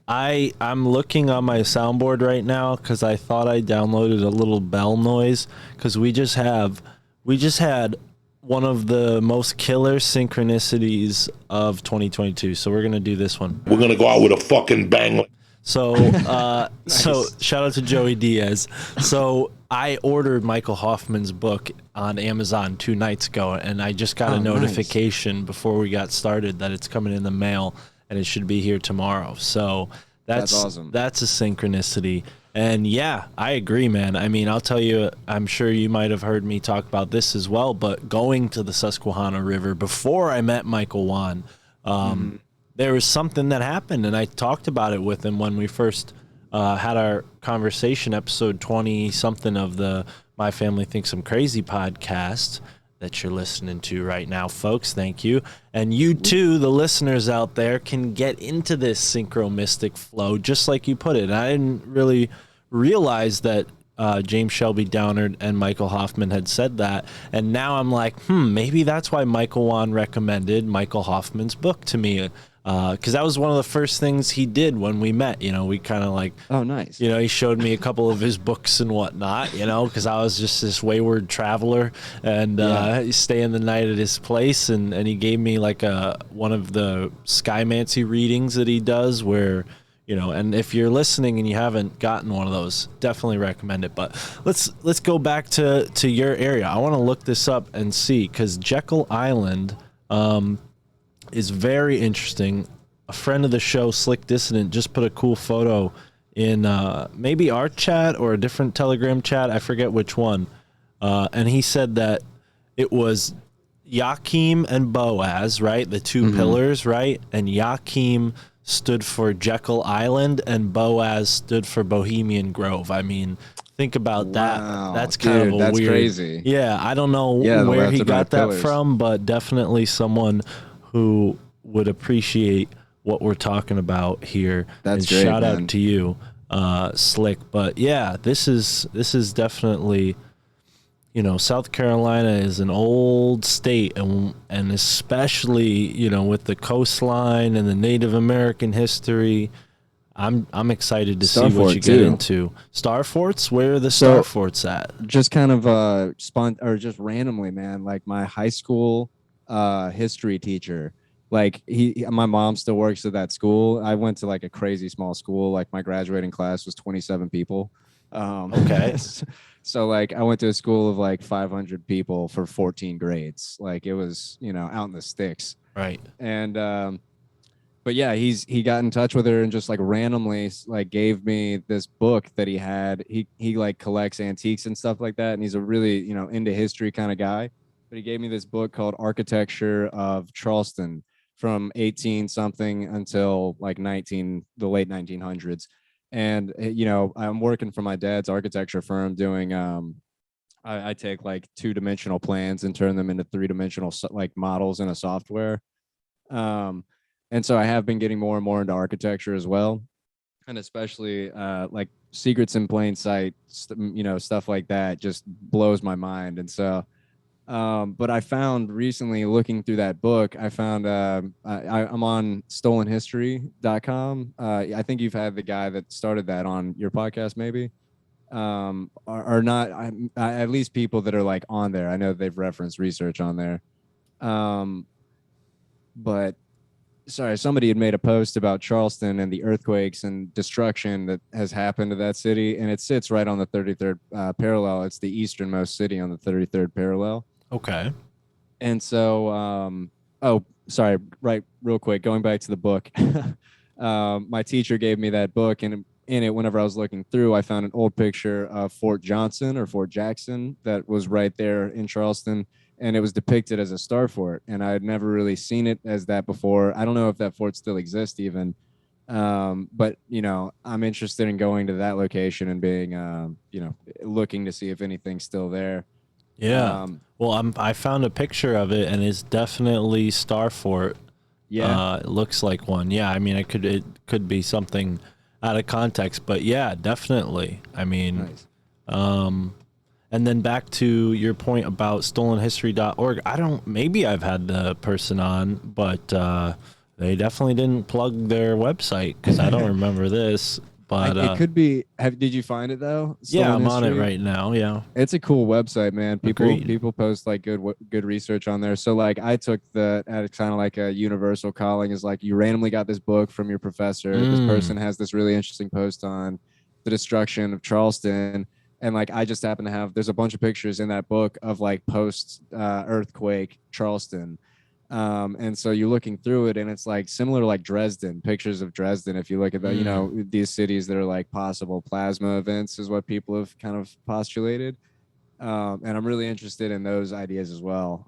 I'm looking on my soundboard right now because I thought I downloaded a little bell noise because we just had one of the most killer synchronicities of 2022. So we're gonna do this one. We're gonna go out with a fucking bang. So so nice. shout out to Joey Diaz. So I ordered Michael Hoffman's book on Amazon 2 nights ago, and I just got a Oh, nice. notification before we got started that it's coming in the mail and it should be here tomorrow. So That's awesome. that's a synchronicity. And yeah, I agree, man. I mean, I'll tell you, I'm sure you might have heard me talk about this as well, but going to the Susquehanna River before I met Michael Wan, there was something that happened, and I talked about it with him when we first had our conversation, episode 20 something of the My Family Thinks I'm Crazy podcast that you're listening to right now, folks. Thank you. And you too, the listeners out there, can get into this synchro mystic flow just like you put it. I didn't really realize that James Shelby Downard and Michael Hoffman had said that. And now I'm like, maybe that's why Michael Wan recommended Michael Hoffman's book to me. Because that was one of the first things he did when we met. We kind of like, Oh, nice. he showed me a couple of his books and whatnot, because I was just this wayward traveler and staying the night at his place. And he gave me like one of the Skymancy readings that he does where, and if you're listening and you haven't gotten one of those, definitely recommend it. But let's go back to your area. I want to look this up and see, because Jekyll Island, is very interesting. A friend of the show, Slick Dissident, just put a cool photo in maybe our chat or a different Telegram chat. I forget which one. And he said that it was Yakim and Boaz, right? The two pillars, right? And Yakim stood for Jekyll Island and Boaz stood for Bohemian Grove. I mean, think about Wow, that. That's kind dude, of a that's weird. crazy. Yeah, I don't know Yeah, where that's he about got that pillars. from, but definitely someone who would appreciate what we're talking about here. That's and great, shout man. out to you, Slick. But yeah, this is definitely, South Carolina is an old state, and especially, with the coastline and the Native American history. I'm excited to see what Starfort, you get too. into. Star forts? Where are the So- star forts at? Just kind of or just randomly, man, like my high school history teacher, like my mom still works at that school. I went to like a crazy small school. Like my graduating class was 27 people. Okay. So like I went to a school of like 500 people for 14 grades. Like it was, out in the sticks. Right. And but yeah, he got in touch with her and just like randomly like gave me this book that he had. He like collects antiques and stuff like that, and he's a really into history kind of guy. But he gave me this book called Architecture of Charleston from 18 something until like the late 1900s. And I'm working for my dad's architecture firm doing I take like 2-dimensional plans and turn them into 3-dimensional like models in a software. And so I have been getting more and more into architecture as well, and especially like secrets in plain sight, stuff like that just blows my mind. And so but I found recently, looking through that book, I found I'm on stolenhistory.com. I think you've had the guy that started that on your podcast, maybe. Are not at least people that are like on there. I know they've referenced research on there. But sorry, somebody had made a post about Charleston and the earthquakes and destruction that has happened to that city, and it sits right on the 33rd parallel. It's the easternmost city on the 33rd parallel. Okay. And so, sorry, right, real quick, going back to the book. My teacher gave me that book, and in it, whenever I was looking through, I found an old picture of Fort Johnson or Fort Jackson that was right there in Charleston, and it was depicted as a star fort. And I had never really seen it as that before. I don't know if that fort still exists even. But I'm interested in going to that location and being, looking to see if anything's still there. Yeah. Well, I found a picture of it, and it's definitely Starfort. Yeah. It looks like one. Yeah, I mean, it could be something out of context, but yeah, definitely. I mean, Nice. and then back to your point about stolenhistory.org. Maybe I've had the person on, but they definitely didn't plug their website because I don't remember this. But It could be. Did you find it though? yeah, Stolen I'm on it History. right now. Yeah. It's a cool website, man. Agreed. People post like good research on there. So like I took at kind of like a universal calling is like you randomly got this book from your professor. This person has this really interesting post on the destruction of Charleston, and like I just happen to have there's a bunch of pictures in that book of like post earthquake Charleston. And so you're looking through it and it's like similar to like Dresden, pictures of Dresden. If you look at the, these cities that are like possible plasma events is what people have kind of postulated. And I'm really interested in those ideas as well.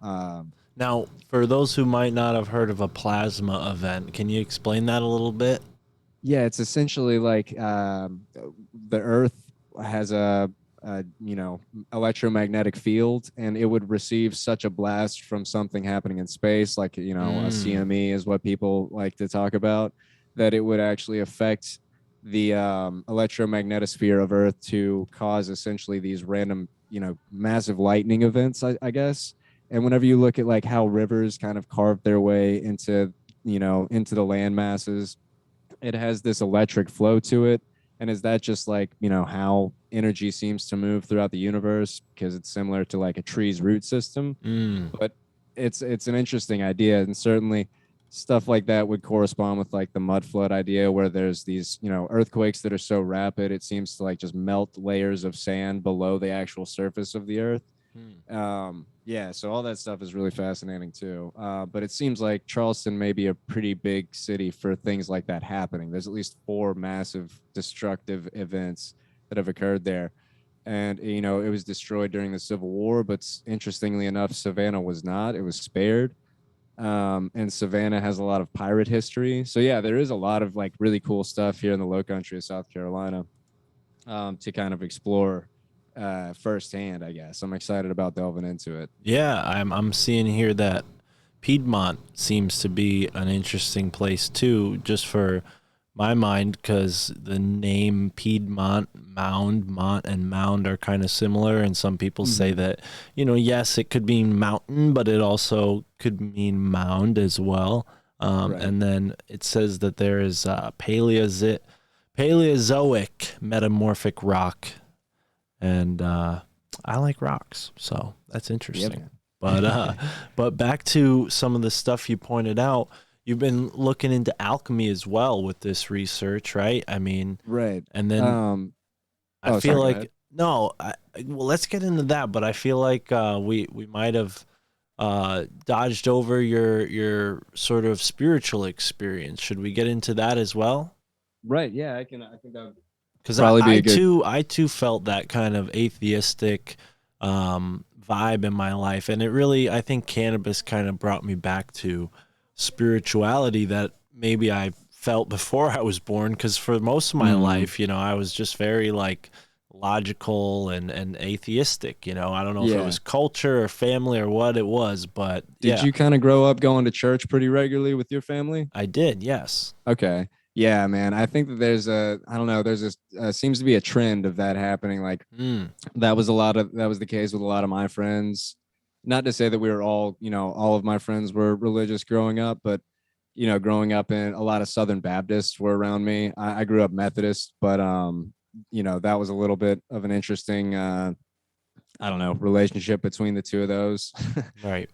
Now, for those who might not have heard of a plasma event, can you explain that a little bit? Yeah, it's essentially like the Earth has a electromagnetic field, and it would receive such a blast from something happening in space, like a CME is what people like to talk about, that it would actually affect the electromagnetosphere of Earth to cause essentially these random massive lightning events, I guess. And whenever you look at like how rivers kind of carve their way into the land masses, it has this electric flow to it. And is that just like how energy seems to move throughout the universe, because it's similar to like a tree's root system? But it's an interesting idea, and certainly stuff like that would correspond with like the mud flood idea, where there's these earthquakes that are so rapid it seems to like just melt layers of sand below the actual surface of the Earth. Yeah, so all that stuff is really fascinating too. But it seems like Charleston may be a pretty big city for things like that happening. There's at least 4 massive destructive events that have occurred there. And it was destroyed during the Civil War, but interestingly enough, Savannah was not. It was spared. And Savannah has a lot of pirate history. So yeah, there is a lot of like really cool stuff here in the low country of South Carolina to kind of explore firsthand, I guess. I'm excited about delving into it. Yeah, I'm seeing here that Piedmont seems to be an interesting place too, just for my mind, because the name Piedmont, Mont, and Mound are kind of similar, and some people say that, yes, it could mean mountain, but it also could mean mound as well. Right. And then it says that there is Paleozoic metamorphic rock, and I like rocks, so that's interesting. Yep. But back to some of the stuff you pointed out. You've been looking into alchemy as well with this research, right? I mean, right. And then I feel like well, let's get into that. But I feel like we might have dodged over your sort of spiritual experience. Should we get into that as well? Right. Yeah, I think that would because I too felt that kind of atheistic vibe in my life, and it really, I think cannabis kind of brought me back to spirituality that maybe I felt before I was born, because for most of my life, I was just very like logical and atheistic. I don't know if it was culture or family or what it was, but did you kind of grow up going to church pretty regularly with your family? I did, yes. Okay. Yeah, man. I think that there's this seems to be a trend of that happening. Like that was the case with a lot of my friends. Not to say that we were all of my friends were religious growing up, but growing up in a lot of Southern Baptists were around me. I grew up Methodist, but that was a little bit of an interesting relationship between the two of those. Right.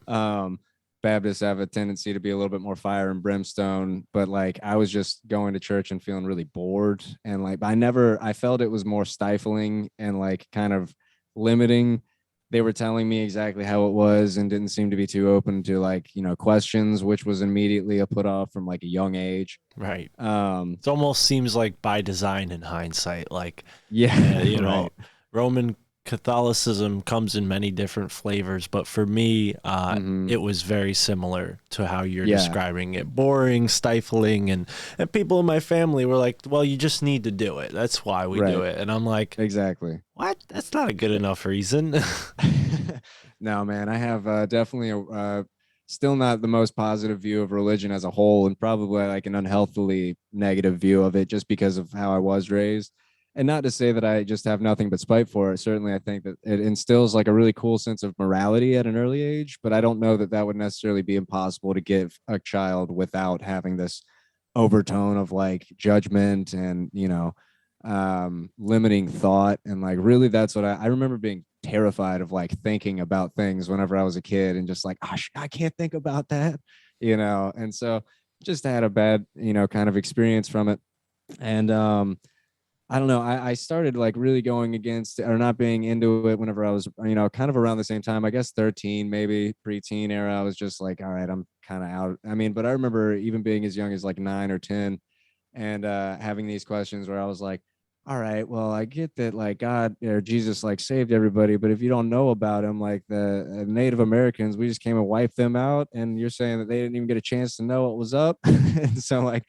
Baptists have a tendency to be a little bit more fire and brimstone, but like I was just going to church and feeling really bored, and like I felt it was more stifling and like kind of limiting. They were telling me exactly how it was and didn't seem to be too open to like questions, which was immediately a put off from like a young age. Right. It almost seems like by design in hindsight, like right. Roman Catholicism comes in many different flavors, but for me, it was very similar to how you're describing it. Boring, stifling, and people in my family were like, well, you just need to do it. That's why we do it. And I'm like, exactly. what? That's not a good enough reason. No, man, I have definitely still not the most positive view of religion as a whole, and probably like an unhealthily negative view of it just because of how I was raised. And not to say that I just have nothing but spite for it. Certainly, I think that it instills like a really cool sense of morality at an early age, but I don't know that that would necessarily be impossible to give a child without having this overtone of like judgment and, limiting thought. And like, really, that's what I remember being terrified of, like thinking about things whenever I was a kid and just like, oh, I can't think about that, And so just had a bad, kind of experience from it. And I don't know. I started like really going against or not being into it whenever I was, kind of around the same time, I guess 13, maybe preteen era. I was just like, all right, I'm kind of out. I mean, but I remember even being as young as like 9 or 10 and having these questions where I was like, all right, well, I get that like God or Jesus like saved everybody, but if you don't know about him, like the Native Americans, we just came and wiped them out. And you're saying that they didn't even get a chance to know what was up. And so like,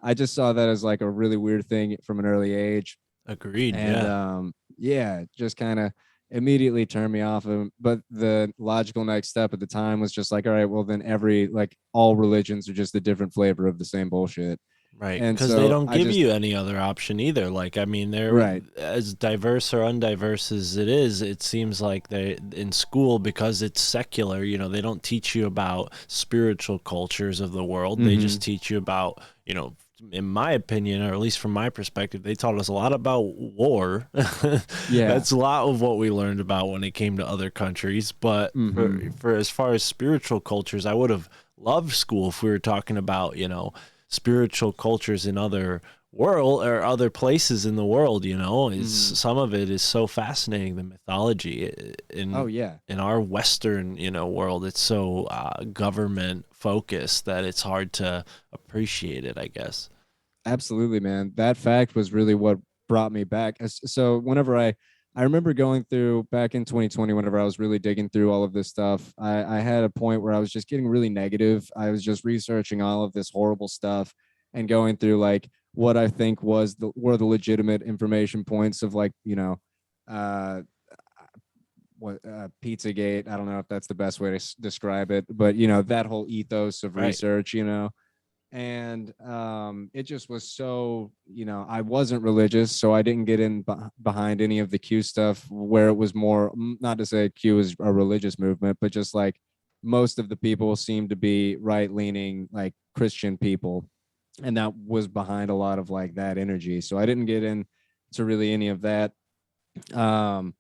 I just saw that as like a really weird thing from an early age. Agreed. And Yeah. yeah, just kind of immediately turned me off of him. But the logical next step at the time was just like, all right, well then like all religions are just a different flavor of the same bullshit. Right, And because they so don't I give just you any other option either. Like, I mean, they're right. as diverse or undiverse as it is. It seems like they in school because it's secular. They don't teach you about spiritual cultures of the world. They Mm-hmm. just teach you about, in my opinion, or at least from my perspective, they taught us a lot about war. Yeah. That's a lot of what we learned about when it came to other countries. But Mm-hmm. for as far as spiritual cultures, I would have loved school if we were talking about, spiritual cultures in other world or other places in the world. Is Mm-hmm. some of it is so fascinating, the mythology Oh in yeah. our western world. It's so government focused that it's hard to appreciate it, I guess. Absolutely, man. That fact was really what brought me back. So whenever I remember going through back in 2020, whenever I was really digging through all of this stuff, I had a point where I was just getting really negative. I was just researching all of this horrible stuff and going through like what I think were the legitimate information points of like, uh what Pizzagate. I don't know if that's the best way to describe it, but that whole ethos of Right. research, and it just was so, I wasn't religious, so I didn't get in behind any of the Q stuff where it was more, not to say Q is a religious movement, but just like most of the people seemed to be right leaning like Christian people, and that was behind a lot of like that energy, so I didn't get into really any of that. um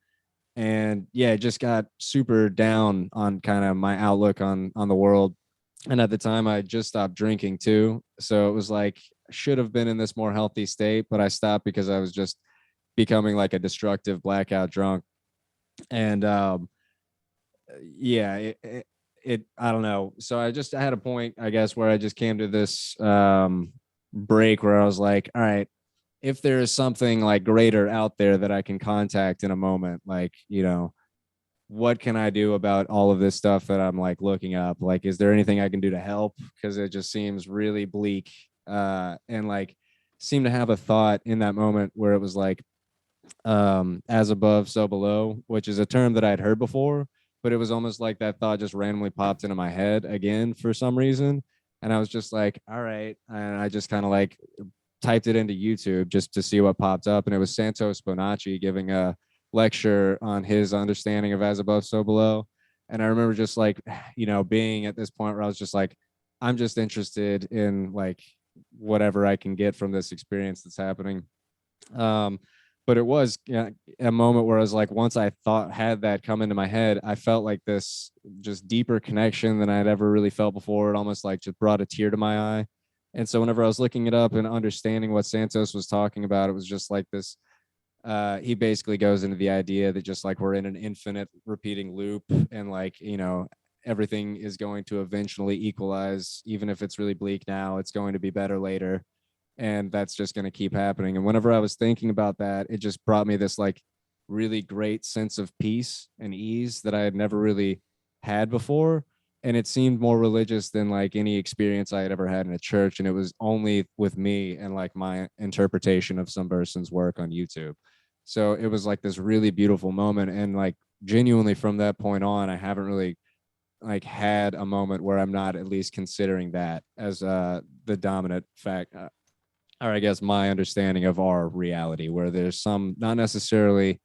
and yeah, it just got super down on kind of my outlook on the world. And at the time I just stopped drinking too, so it was like should have been in this more healthy state, but I stopped because I was just becoming like a destructive blackout drunk. And yeah, it I don't know, so I had a point, I guess, where I just came to this break where I was like, all right, if there is something like greater out there that I can contact in a moment, like, what can I do about all of this stuff that I'm like looking up? Like, is there anything I can do to help? Because it just seems really bleak. And like seemed to have a thought in that moment where it was like, as above, so below, which is a term that I'd heard before, but it was almost like that thought just randomly popped into my head again for some reason. And I was just like, all right. And I just kind of like typed it into YouTube just to see what popped up. And it was Santos Bonacci giving a lecture on his understanding of as above, so below. And I remember just like, being at this point where I was just like, I'm just interested in like whatever I can get from this experience that's happening. Um, but it was, a moment where I was like, once I had that come into my head, I felt like this just deeper connection than I'd ever really felt before. It almost like just brought a tear to my eye. And so whenever I was looking it up and understanding what Santos was talking about, it was just like this. He basically goes into the idea that just like we're in an infinite repeating loop, and like, everything is going to eventually equalize. Even if it's really bleak now, it's going to be better later, and that's just going to keep happening. And whenever I was thinking about that, it just brought me this like really great sense of peace and ease that I had never really had before. And it seemed more religious than like any experience I had ever had in a church. And it was only with me and like my interpretation of some person's work on YouTube. So it was like this really beautiful moment. And like genuinely from that point on, I haven't really like had a moment where I'm not at least considering that as the dominant fact, or I guess my understanding of our reality, where there's some, not necessarily,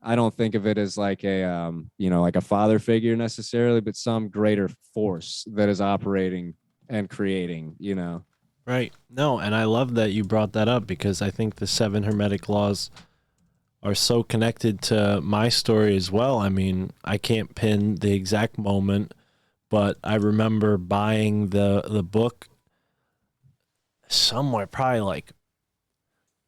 I don't think of it as like a like a father figure necessarily, but some greater force that is operating and creating, Right. No, and I love that you brought that up because I think the seven Hermetic laws are so connected to my story as well. I mean, I can't pin the exact moment, but I remember buying the book somewhere, probably like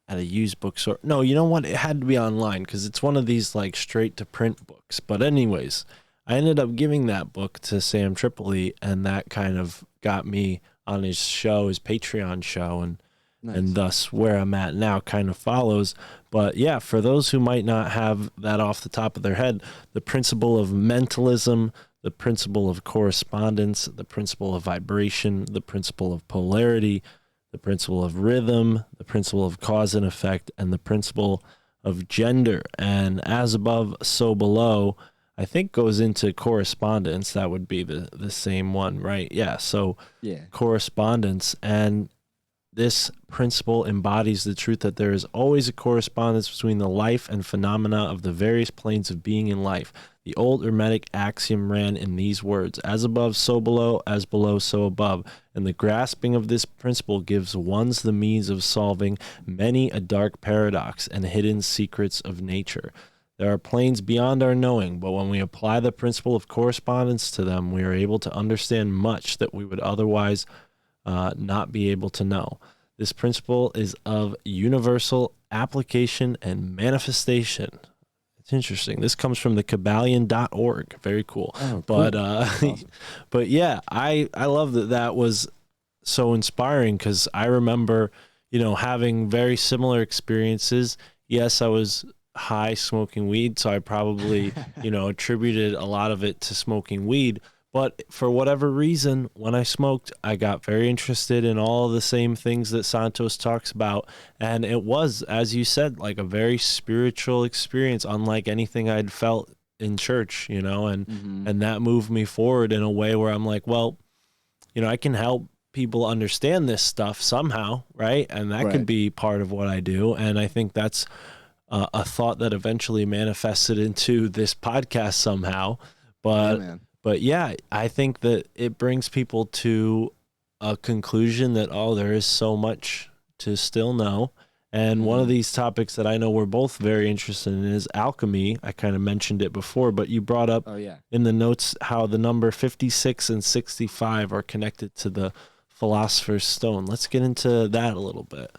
at a used bookstore. No, you know what? It had to be online because it's one of these like straight to print books. But anyways, I ended up giving that book to Sam Tripoli, and that kind of got me on his show, his Patreon show, and Nice. thus where I'm at now kind of follows. But yeah, for those who might not have that off the top of their head, the principle of mentalism, the principle of correspondence, the principle of vibration, the principle of polarity, the principle of rhythm, the principle of cause and effect, and the principle of gender. And as above, so below, I think goes into correspondence. That would be the same one, right? Yeah. So Yeah. correspondence. And this principle embodies the truth that there is always a correspondence between the life and phenomena of the various planes of being in life. The old Hermetic axiom ran in these words: as above, so below, as below, so above. And the grasping of this principle gives ones the means of solving many a dark paradox and hidden secrets of nature. There are planes beyond our knowing, but when we apply the principle of correspondence to them, we are able to understand much that we would otherwise not be able to know. This principle is of universal application and manifestation. It's interesting. This comes from the Kabbalion.org. Very cool. Oh, cool. But Awesome. but yeah, I love that was so inspiring because I remember, having very similar experiences. Yes, I was high smoking weed, so I probably, attributed a lot of it to smoking weed. But for whatever reason, when I smoked, I got very interested in all the same things that Santos talks about. And it was, as you said, like a very spiritual experience, unlike anything I'd felt in church, and Mhm. and that moved me forward in a way where I'm like, well, I can help people understand this stuff somehow, right? And that could Right. be part of what I do. And I think that's a thought that eventually manifested into this podcast somehow. Yeah, But man. but yeah, I think that it brings people to a conclusion that, oh, there is so much to still know. And one of Mhm. these topics that I know we're both very interested in is alchemy. I kind of mentioned it before, but you brought up Oh, yeah. in the notes how the number 56 and 65 are connected to the philosopher's stone. Let's get into that a little bit.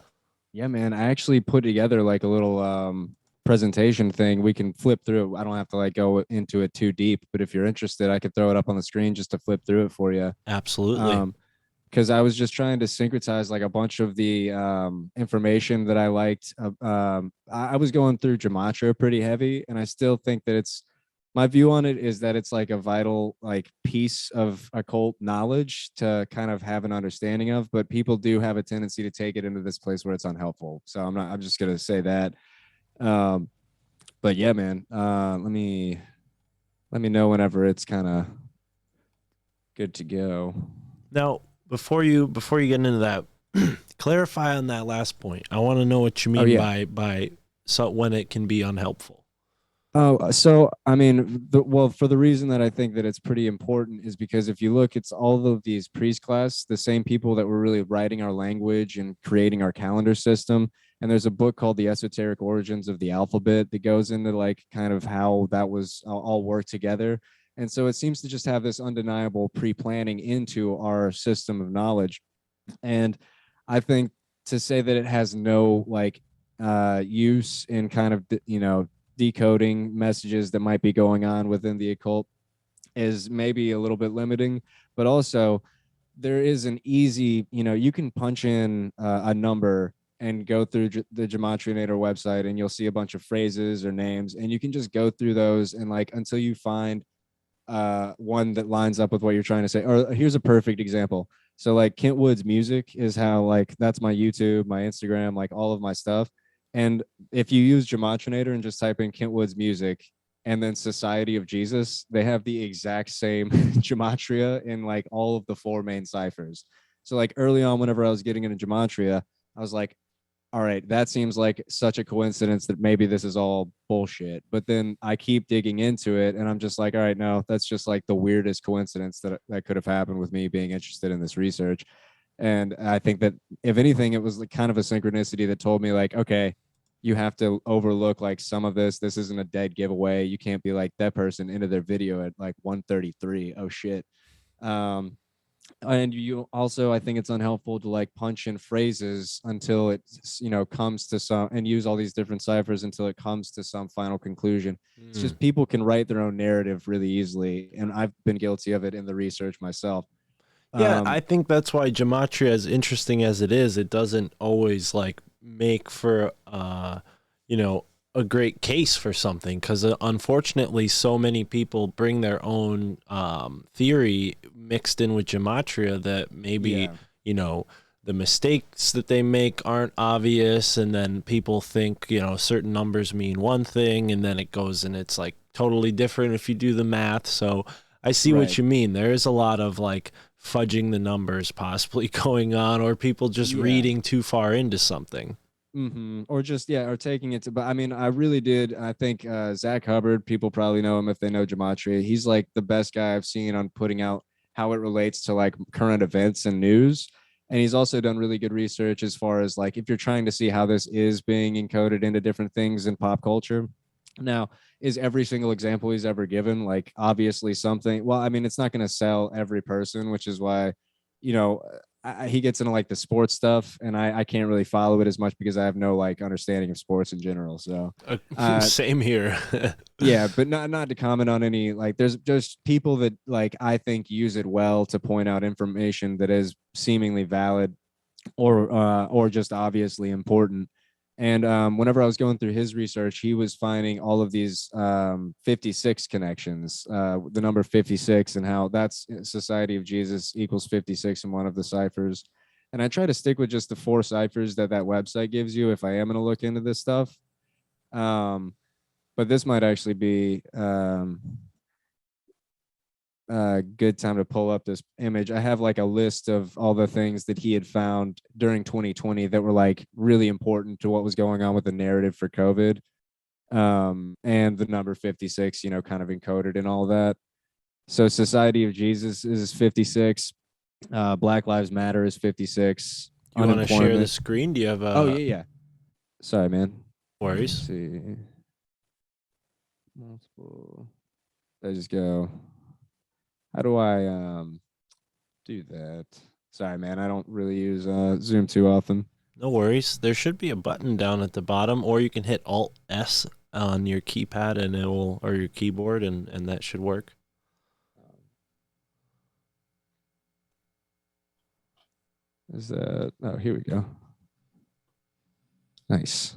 Yeah, man. I actually put together like a little presentation thing. We can flip through it. I don't have to like go into it too deep, but if you're interested, I could throw it up on the screen just to flip through it for you. Absolutely. Because I was just trying to syncretize like a bunch of the information that I liked. I was going through gematria pretty heavy, and I still think that it's, my view on it is that it's like a vital like piece of occult knowledge to kind of have an understanding of, but people do have a tendency to take it into this place where it's unhelpful. So I'm just gonna say that. Um, but yeah, man, let me know whenever it's kind of good to go. Now, before you get into that, clarify on that last point. I want to know what you Oh mean yeah. by so when it can be unhelpful. Oh, so I mean, well, for the reason that I think that it's pretty important is because if you look, it's all of these priest class, the same people that were really writing our language and creating our calendar system. And there's a book called The Esoteric Origins of the Alphabet that goes into like kind of how that was all worked together. And so it seems to just have this undeniable pre-planning into our system of knowledge. And I think to say that it has no like use in kind of decoding messages that might be going on within the occult is maybe a little bit limiting, but also there is an easy, you can punch in a number and go through the Gematrinator website and you'll see a bunch of phrases or names, and you can just go through those and like until you find one that lines up with what you're trying to say. Or here's a perfect example. So like Kentwood's music is how like that's my YouTube, my Instagram, like all of my stuff. And if you use Gematrinator and just type in Kentwood's music and then Society of Jesus, they have the exact same gematria in like all of the four main ciphers. So like early on, whenever I was getting into gematria, I was like, all right, that seems like such a coincidence that maybe this is all bullshit. But then I keep digging into it and I'm just like, all right, no, that's just like the weirdest coincidence that could have happened with me being interested in this research. And I think that if anything, it was like kind of a synchronicity that told me like, okay, you have to overlook like some of this. This isn't a dead giveaway. You can't be like that person into their video at like 133. Oh shit. Um, and you also, I think it's unhelpful to like punch in phrases until it comes to some, and use all these different ciphers until it comes to some final conclusion. It's just people can write their own narrative really easily, and I've been guilty of it in the research myself. Yeah, I think that's why gematria, as interesting as it is, it doesn't always like make for you know, a great case for something, because unfortunately so many people bring their own theory mixed in with gematria that maybe Yeah. you know, the mistakes that they make aren't obvious, and then people think, you know, certain numbers mean one thing, and then it goes and it's like totally different if you do the math. So I see what Right. you mean. There is a lot of like fudging the numbers possibly going on, or people just Yeah. reading too far into something. Or just, yeah, or taking it to, but I mean, I really did. I think Zach Hubbard, people probably know him if they know gematria. He's like the best guy I've seen on putting out how it relates to like current events and news. And he's also done really good research as far as like if you're trying to see how this is being encoded into different things in pop culture. Now, is every single example he's ever given like obviously something? Well, I mean, it's not going to sell every person, which is why, you know, he gets into like the sports stuff, and I can't really follow it as much because I have no like understanding of sports in general. So, Same here. yeah, but not to comment on any like. There's just people that like I think use it well to point out information that is seemingly valid or just obviously important. And whenever I was going through his research, he was finding all of these 56 connections, the number 56, and how that's Society of Jesus equals 56 in one of the ciphers. And I try to stick with just the four ciphers that website gives you if I am going to look into this stuff. But this might actually be good time to pull up this image. I have like a list of all the things that he had found during 2020 that were like really important to what was going on with the narrative for COVID. And the number 56, you know, kind of encoded in all that. So Society of Jesus is 56. Black Lives Matter is 56. You want to share the Unemployment. screen? Do you have Oh, yeah. Sorry, man. Let's worries? see. Multiple. I just go. How do I do that? Sorry, man. I don't really use Zoom too often. No worries. There should be a button down at the bottom, or you can hit Alt S on your keypad and it will, or your keyboard, and that should work. Is that? Oh, here we go. Nice.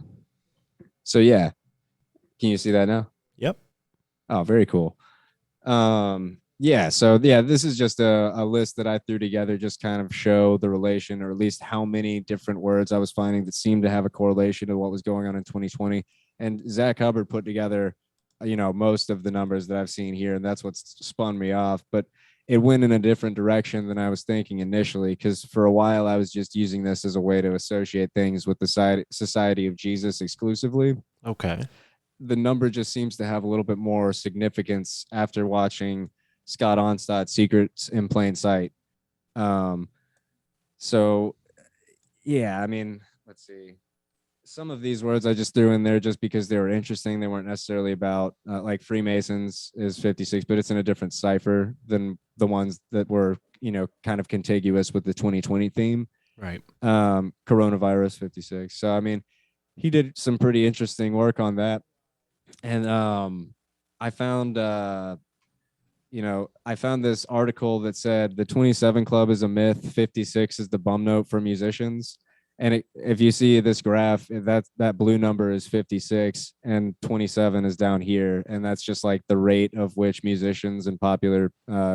So yeah, can you see that now? Yep. Oh, very cool. Yeah, so yeah, this is just a list that I threw together, just kind of show the relation, or at least how many different words I was finding that seemed to have a correlation to what was going on in 2020. And Zach Hubbard put together, you know, most of the numbers that I've seen here, and that's what's spun me off. But it went in a different direction than I was thinking initially, because for a while I was just using this as a way to associate things with the Society of Jesus exclusively. Okay. The number just seems to have a little bit more significance after watching Scott Onstott's Secrets in Plain Sight. Um, so yeah, I mean, let's see. Some of these words I just threw in there just because they were interesting. They weren't necessarily about like Freemasons is 56, but it's in a different cipher than the ones that were, you know, kind of contiguous with the 2020 theme. Right. Coronavirus 56. So I mean, he did some pretty interesting work on that. And I found I found this article that said the 27 Club is a myth, 56 is the bum note for musicians. And if you see this graph, that blue number is 56 and 27 is down here. And that's just like the rate of which musicians and popular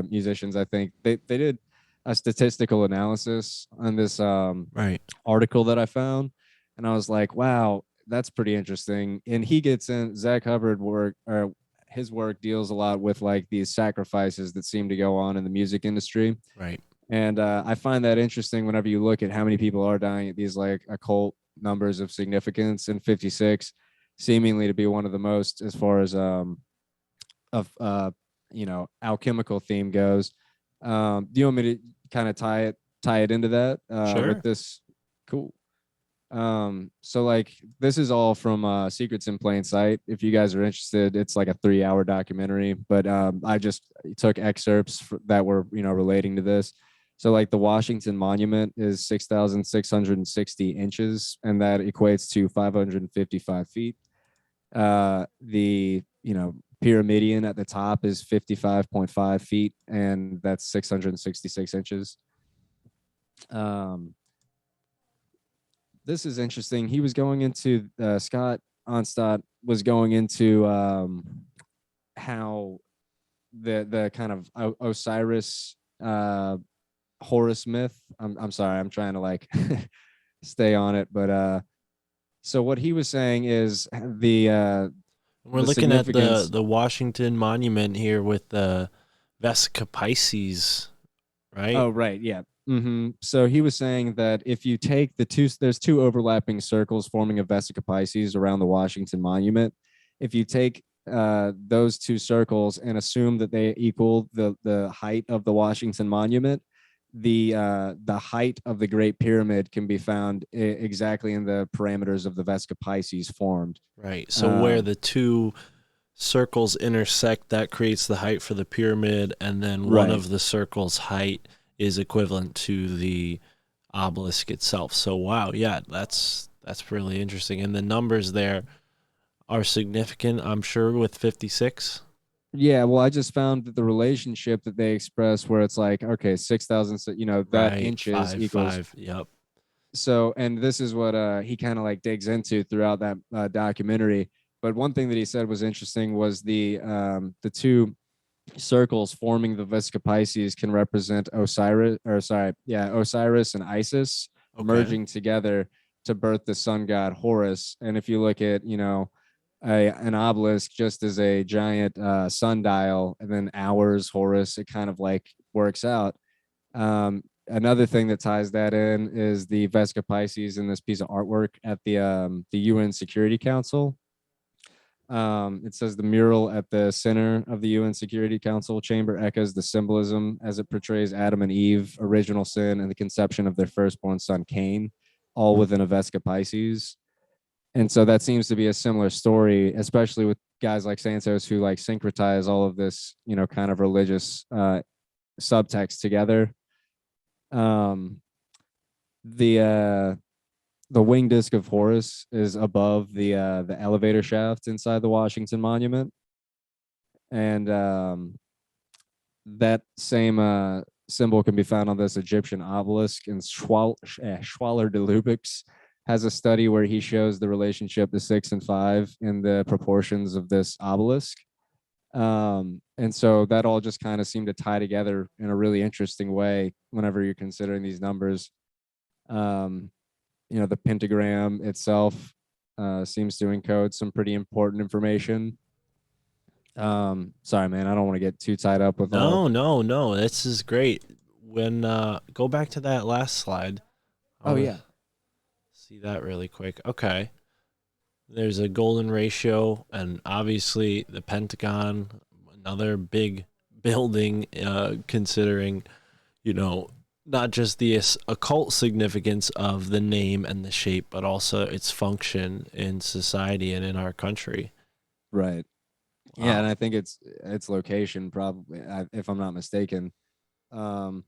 musicians, I think they did a statistical analysis on this Right. article that I found. And I was like, wow, that's pretty interesting. And he gets in Zach Hubbard work, or his work deals a lot with like these sacrifices that seem to go on in the music industry. Right. And I find that interesting whenever you look at how many people are dying at these like occult numbers of significance, and 56 seemingly to be one of the most as far as of alchemical theme goes. Do you want me to kind of tie it into that with Sure. this? Cool. So like this is all from Secrets in Plain Sight. If you guys are interested, it's like a 3-hour documentary, but I just took excerpts that were relating to this. So like the Washington Monument is 6,660 inches, and that equates to 555 feet. The Pyramidion at the top is 55.5 feet, and that's 666 inches. This is interesting. He was going into Scott Onstadt was going into how the kind of Osiris Horus myth. I'm sorry, I'm trying to like stay on it, but so what he was saying is We're the looking at significance. the Washington Monument here with the Vesque Pisces, right? Oh, right. Yeah. So he was saying that if you take there's two overlapping circles forming a Vesque Pisces around the Washington Monument. If you take those two circles and assume that they equal the height of the Washington Monument, the height of the Great Pyramid can be found exactly in the parameters of the Vesque Pisces formed. Right. So where the two circles intersect, that creates the height for the pyramid, and then one Right. of the circles' height is equivalent to the obelisk itself. So wow, yeah, that's really interesting. And the numbers there are significant, I'm sure, with 56. Yeah, well, I just found that the relationship that they express, where it's like, okay, 6,000, that Right. inches Five, equals. five. Yep. So, and this is what he kind of like digs into throughout that documentary. But one thing that he said was interesting was the two circles forming the Vesca Pisces can represent Osiris and Isis Okay. merging together to birth the sun god Horus. And if you look at an obelisk just as a giant sundial, and then hours Horus, it kind of like works out. Another thing that ties that in is the Vesca Pisces in this piece of artwork at the UN Security Council. It says the mural at the center of the UN Security Council chamber echoes the symbolism as it portrays Adam and Eve, original sin, and the conception of their firstborn son Cain, all within a Vesca Pisces. And so that seems to be a similar story, especially with guys like Santos who like syncretize all of this, kind of religious subtext together. The wing disc of Horus is above the elevator shaft inside the Washington Monument, and that same symbol can be found on this Egyptian obelisk. And Schwaller de Lubix has a study where he shows the relationship to 6 and 5 in the proportions of this obelisk. And so that all just kind of seemed to tie together in a really interesting way whenever you're considering these numbers. The pentagram itself seems to encode some pretty important information. Sorry, man, I don't want to get too tied up with all. No. This is great. When go back to that last slide. Oh yeah. See that really quick. Okay. There's a golden ratio, and obviously the Pentagon, another big building, considering, not just the occult significance of the name and the shape, but also its function in society and in our country. Right. Wow. Yeah, and I think its location probably, if I'm not mistaken. And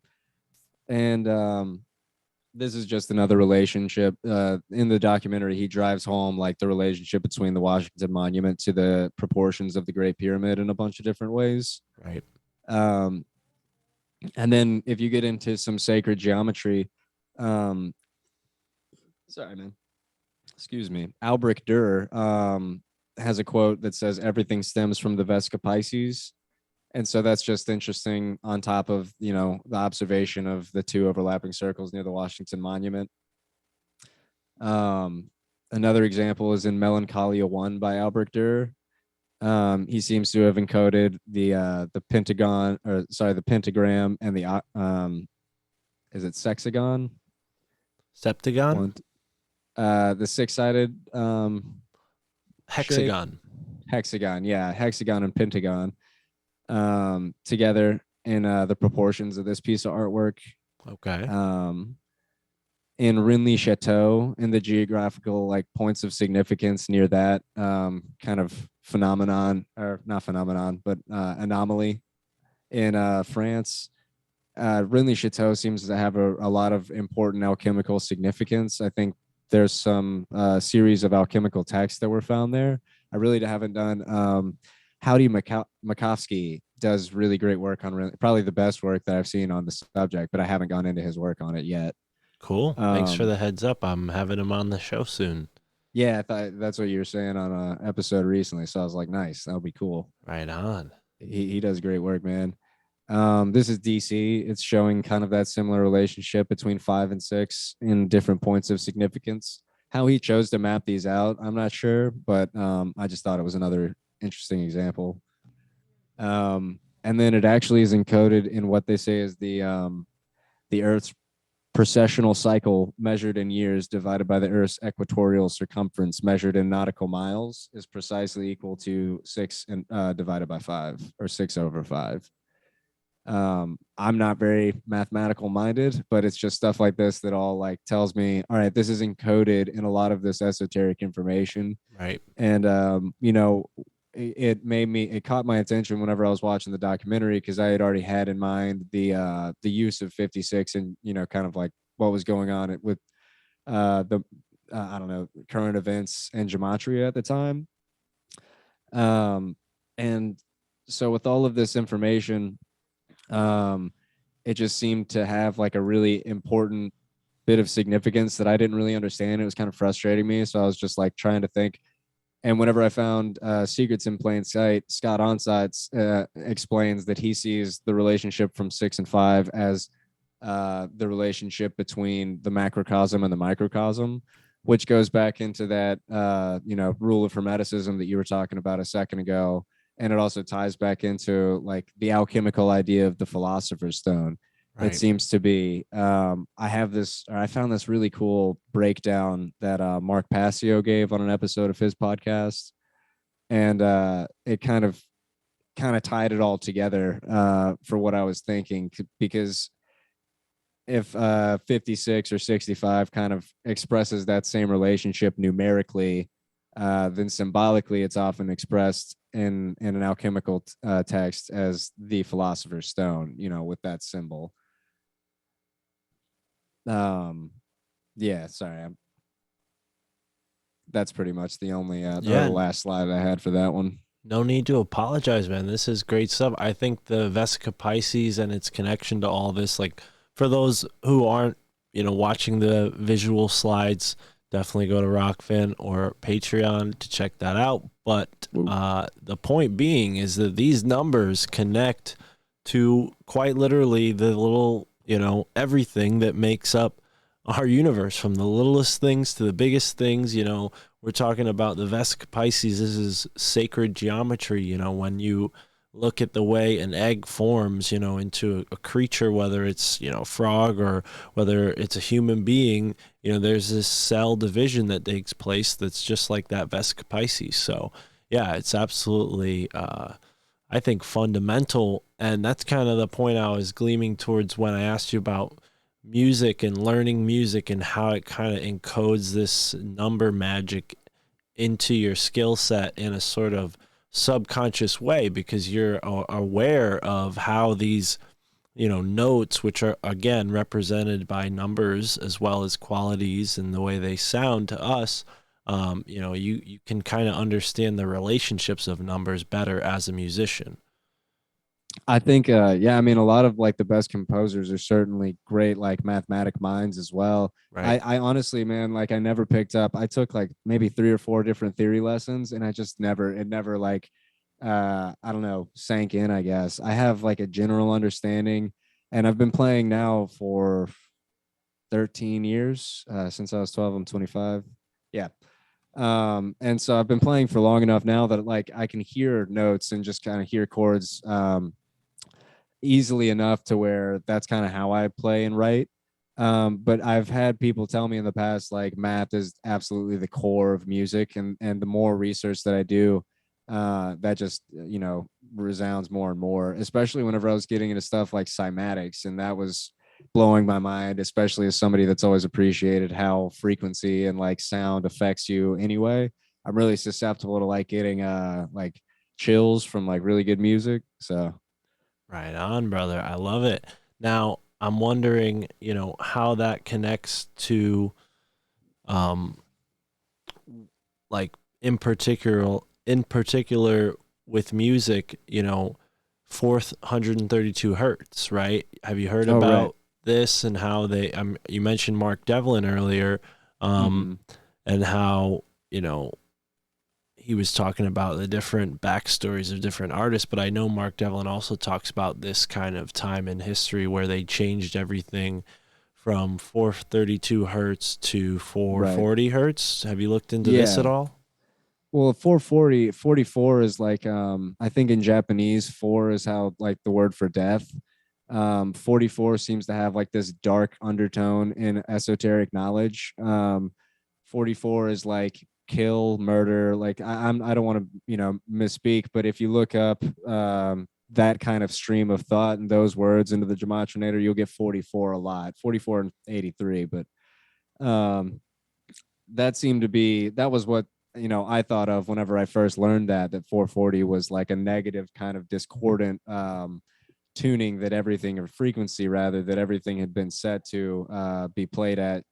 this is just another relationship. In the documentary, he drives home like the relationship between the Washington Monument to the proportions of the Great Pyramid in a bunch of different ways. Right. And then if you get into some sacred geometry, sorry, man. Excuse me. Albrecht Dürer has a quote that says everything stems from the Vesca Pisces. And so that's just interesting on top of, the observation of the two overlapping circles near the Washington Monument. Another example is in Melancholia 1 by Albrecht Dürer. He seems to have encoded the pentagon, or sorry, the pentagram and the is it sexagon? Septagon? One, the six-sided shape, Hexagon. hexagon. Yeah, hexagon and pentagon together in the proportions of this piece of artwork. Okay. In Rinley Chateau, in the geographical like points of significance near that kind of phenomenon, or not phenomenon, but anomaly in France. Rinley Chateau seems to have a lot of important alchemical significance. I think there's some series of alchemical texts that were found there. I really haven't done. Howdy Makovsky does really great work on probably the best work that I've seen on the subject, but I haven't gone into his work on it yet. Cool. Thanks for the heads up. I'm having him on the show soon. Yeah, I thought that's what you were saying on an episode recently. So I was like, nice, that'll be cool. Right on. He does great work, man. This is DC. It's showing kind of that similar relationship between 5 and 6 in different points of significance. How he chose to map these out, I'm not sure, but I just thought it was another interesting example. And then it actually is encoded in what they say is the Earth's precessional cycle measured in years divided by the Earth's equatorial circumference measured in nautical miles is precisely equal to 6 and divided by 5, or 6/5. I'm not very mathematical minded, but it's just stuff like this that all like tells me, all right, this is encoded in a lot of this esoteric information. Right. And it caught my attention whenever I was watching the documentary, because I had already had in mind the use of 56 and kind of like what was going on with the I don't know, current events and gematria at the time. And so with all of this information, it just seemed to have like a really important bit of significance that I didn't really understand. It was kind of frustrating me, so I was just like trying to think. And whenever I found Secrets in Plain Sight, Scott Onsides explains that he sees the relationship from 6 and 5 as the relationship between the macrocosm and the microcosm, which goes back into that rule of Hermeticism that you were talking about a second ago. And it also ties back into like the alchemical idea of the Philosopher's Stone. It Right. seems to be. I found this really cool breakdown that Mark Passio gave on an episode of his podcast, and it kind of tied it all together for what I was thinking, because if 56 or 65 kind of expresses that same relationship numerically, then symbolically it's often expressed in an alchemical text as the Philosopher's Stone, with that symbol. Yeah, sorry. That's pretty much the only the last slide I had for that one. No need to apologize, man. This is great stuff. I think the Vesque Pisces and its connection to all this, like for those who aren't, watching the visual slides, definitely go to Rokfin or Patreon to check that out. But the point being is that these numbers connect to quite literally the little, everything that makes up our universe, from the littlest things to the biggest things. We're talking about the Vesque Pisces. This is sacred geometry. When you look at the way an egg forms, into a creature, whether it's, frog or whether it's a human being, there's this cell division that takes place that's just like that Vesque Pisces. So, yeah, it's absolutely, I think, fundamental. And that's kind of the point I was gleaming towards when I asked you about music and learning music and how it kind of encodes this number magic into your skill set in a sort of subconscious way, because you're aware of how these notes, which are again represented by numbers as well as qualities and the way they sound to us, you can kind of understand the relationships of numbers better as a musician. I think, I mean, a lot of like the best composers are certainly great, like mathematic minds as well. Right. I honestly, man, like I never picked up, I took like maybe 3 or 4 different theory lessons, and it never like, I don't know, sank in, I guess. I have like a general understanding, and I've been playing now for 13 years, since I was 12, I'm 25. Yeah. And so I've been playing for long enough now that like I can hear notes and just kind of hear chords easily enough to where that's kind of how I play and write. But I've had people tell me in the past like math is absolutely the core of music, and the more research that I do, that just resounds more and more. Especially whenever I was getting into stuff like cymatics, and that was blowing my mind, especially as somebody that's always appreciated how frequency and like sound affects you anyway. I'm really susceptible to like getting like chills from like really good music. So Right on, brother. I love it. Now, I'm wondering, how that connects to, um, like in particular with music, 432 hertz, right? Have you heard oh right. about this and how you mentioned Mark Devlin earlier, um, Mm-hmm. and how, he was talking about the different backstories of different artists, but I know Mark Devlin also talks about this kind of time in history where they changed everything from 432 hertz to Right. 440 hertz. Have you looked into this at Yeah. all? Well, 440, 44 is like I think in Japanese, four is how like the word for death. 44 seems to have like this dark undertone in esoteric knowledge. 44 is like kill, murder. Like I don't want to, misspeak, but if you look up that kind of stream of thought and those words into the Gematrinator, you'll get 44 a lot, 44 and 83. But um that was what I thought of whenever I first learned that 440 was like a negative kind of discordant tuning, that everything, or frequency rather, that everything had been set to be played at.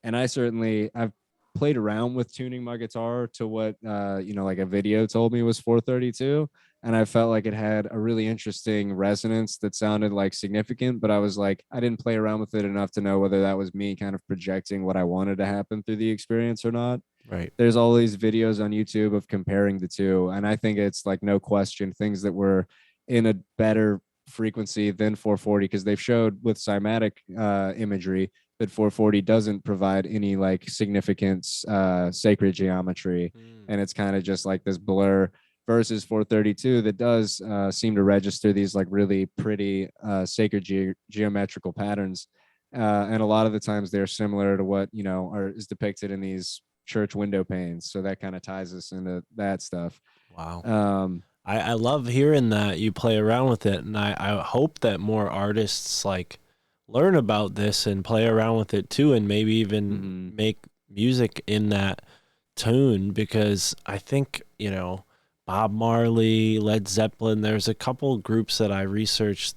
And I've played around with tuning my guitar to what like a video told me was 432, and I felt like it had a really interesting resonance that sounded like significant, but I was like, I didn't play around with it enough to know whether that was me kind of projecting what I wanted to happen through the experience or not. Right. There's all these videos on YouTube of comparing the two, and I think it's like no question things that were in a better frequency than 440, because they've showed with cymatic imagery that 440 doesn't provide any like significant sacred geometry, Mm. and it's kind of just like this blur, versus 432 that does seem to register these like really pretty sacred geometrical patterns, and a lot of the times they're similar to what is depicted in these church window panes, so that kind of ties us into that stuff. Wow. um I love hearing that you play around with it, and I hope that more artists like learn about this and play around with it too, and maybe even mhm. make music in that tune, because I think, Bob Marley, Led Zeppelin, there's a couple groups that I researched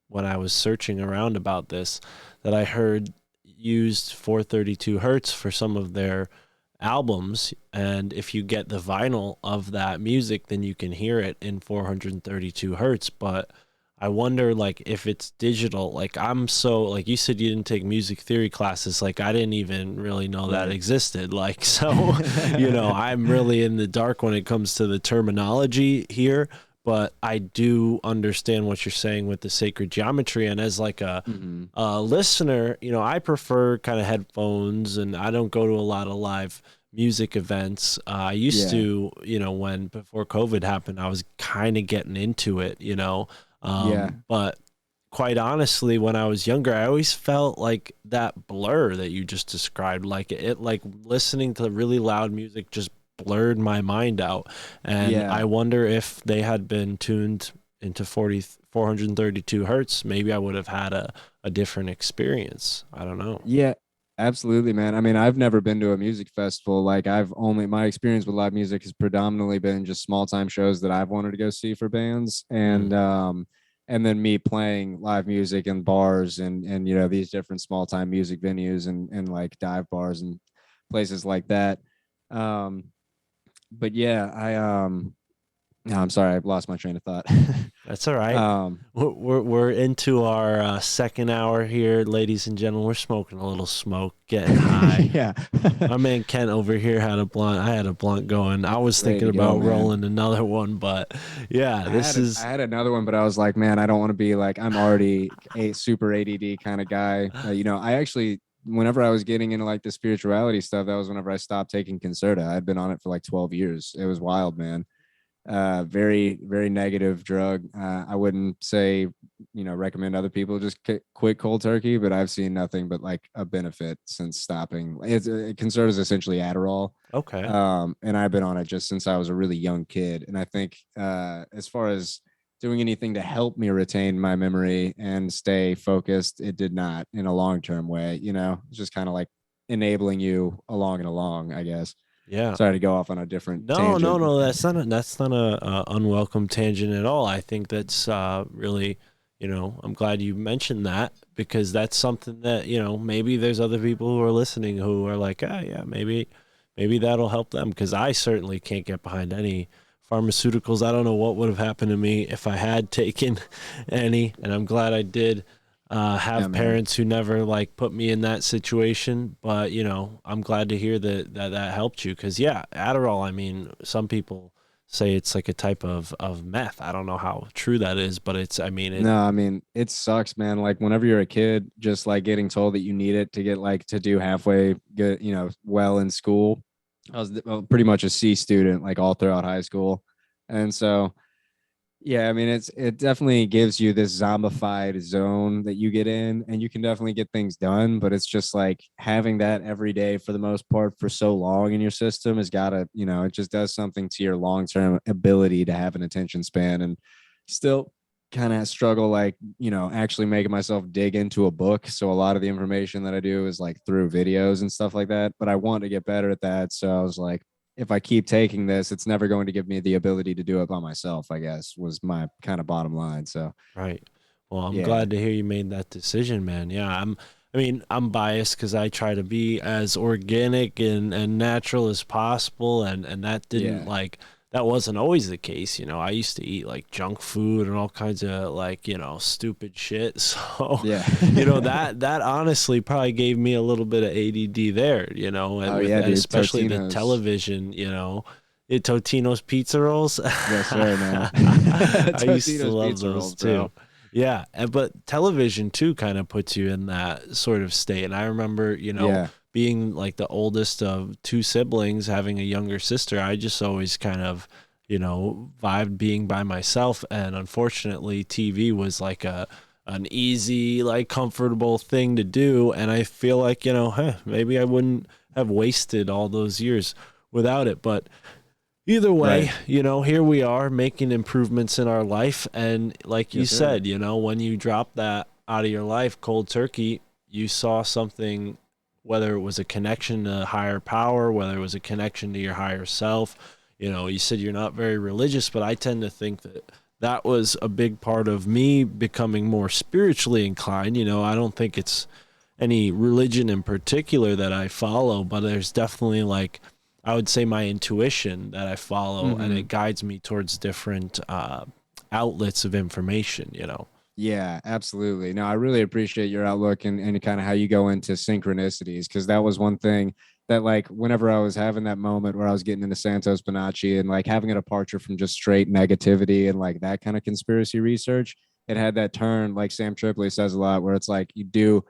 when I was searching around about this that I heard used 432 hertz for some of their albums, and if you get the vinyl of that music, then you can hear it in 432 hertz. But I wonder, like, if it's digital. Like, I'm so, like you said, you didn't take music theory classes. Like, I didn't even really know that Right. existed. Like, so I'm really in the dark when it comes to the terminology here, but I do understand what you're saying with the sacred geometry. And as like Mhm. a listener, I prefer kind of headphones, and I don't go to a lot of live music events. I used Yeah. to, when before COVID happened, I was kind of getting into it, Yeah. but quite honestly, when I was younger, I always felt like that blur that you just described, like like listening to really loud music just blurred my mind out. And Yeah. I wonder if they had been tuned into 432 hertz, maybe I would have had a different experience. I don't know. Yeah. Absolutely, man. I mean, I've never been to a music festival. Like, my experience with live music has predominantly been just small time shows that I've wanted to go see for bands, Mm. and then me playing live music in bars and these different small time music venues and like dive bars and places like that. Um, but yeah, no, I'm sorry, I lost my train of thought. That's all right. um, We're into our second hour here, ladies and gentlemen. We're smoking a little smoke, getting high. yeah, My man Kent over here had a blunt. I had a blunt going. I was ready thinking to go, about man. rolling another one, but yeah, this I is had another one, but I was like, man, I don't want to be like, I'm already a super ADD kind of guy. I actually whenever I was getting into like the spirituality stuff, that was whenever I stopped taking Concerta. I'd been on it for like 12 years. It was wild, man. Very, very negative drug. I wouldn't say, recommend other people just quit cold turkey, but I've seen nothing but like a benefit since stopping. Concerta is essentially Adderall. Okay. And I've been on it just since I was a really young kid. And I think as far as doing anything to help me retain my memory and stay focused, it did not in a long-term way. It's just kind of like enabling you along and along, I guess. Yeah. Sorry to go off on a different No, tangent. no, no. That's not a unwelcome tangent at all. I think that's really, I'm glad you mentioned that, because that's something that maybe there's other people who are listening who are like, yeah, maybe that'll help them, because I certainly can't get behind any pharmaceuticals. I don't know what would have happened to me if I had taken any, and I'm glad I did. Have parents who never like put me in that situation, but I'm glad to hear that helped you, because Adderall, I mean, some people say it's like a type of meth. I don't know how true that is, but it sucks, man. Like whenever you're a kid, just like getting told that you need it to get like to do halfway good, well in school. I was pretty much a C student like all throughout high school, and so yeah, I mean, it definitely gives you this zombified zone that you get in, and you can definitely get things done. But it's just like having that every day for the most part for so long in your system has got to, it just does something to your long term ability to have an attention span. And still kind of struggle, like, actually making myself dig into a book. So a lot of the information that I do is like through videos and stuff like that. But I want to get better at that. So I was like, if I keep taking this, it's never going to give me the ability to do it by myself, I guess, was my kind of bottom line. So, right. Well, I'm yeah. glad to hear you made that decision, man. Yeah, I'm biased because I try to be as organic and natural as possible, and that didn't that wasn't always the case. I used to eat like junk food and all kinds of like, stupid shit. So, Yeah. that honestly probably gave me a little bit of ADD there, and Dude, especially the Totino's. television, Totino's pizza rolls. Yes, sir, man. I used to Totino's love pizza those rolls, too. bro. Yeah, but television too kind of puts you in that sort of state. And I remember, Yeah. being like the oldest of two siblings, having a younger sister, I just always kind of, vibed being by myself. And unfortunately, TV was like an easy, like comfortable thing to do. And I feel like, maybe I wouldn't have wasted all those years without it. But either way, Right. Here we are making improvements in our life. And like you Yes, sir. said, when you drop that out of your life cold turkey, you saw something, whether it was a connection to higher power, whether it was a connection to your higher self. You said you're not very religious, but I tend to think that was a big part of me becoming more spiritually inclined. I don't think it's any religion in particular that I follow, but there's definitely like, I would say my intuition that I follow, and it guides me towards different outlets of information, Yeah, absolutely. No, I really appreciate your outlook and kind of how you go into synchronicities, because that was one thing that, like, whenever I was having that moment where I was getting into Santos Bonacci and like having a departure from just straight negativity and like that kind of conspiracy research, it had that turn, like Sam Tripoli says a lot, where it's like you do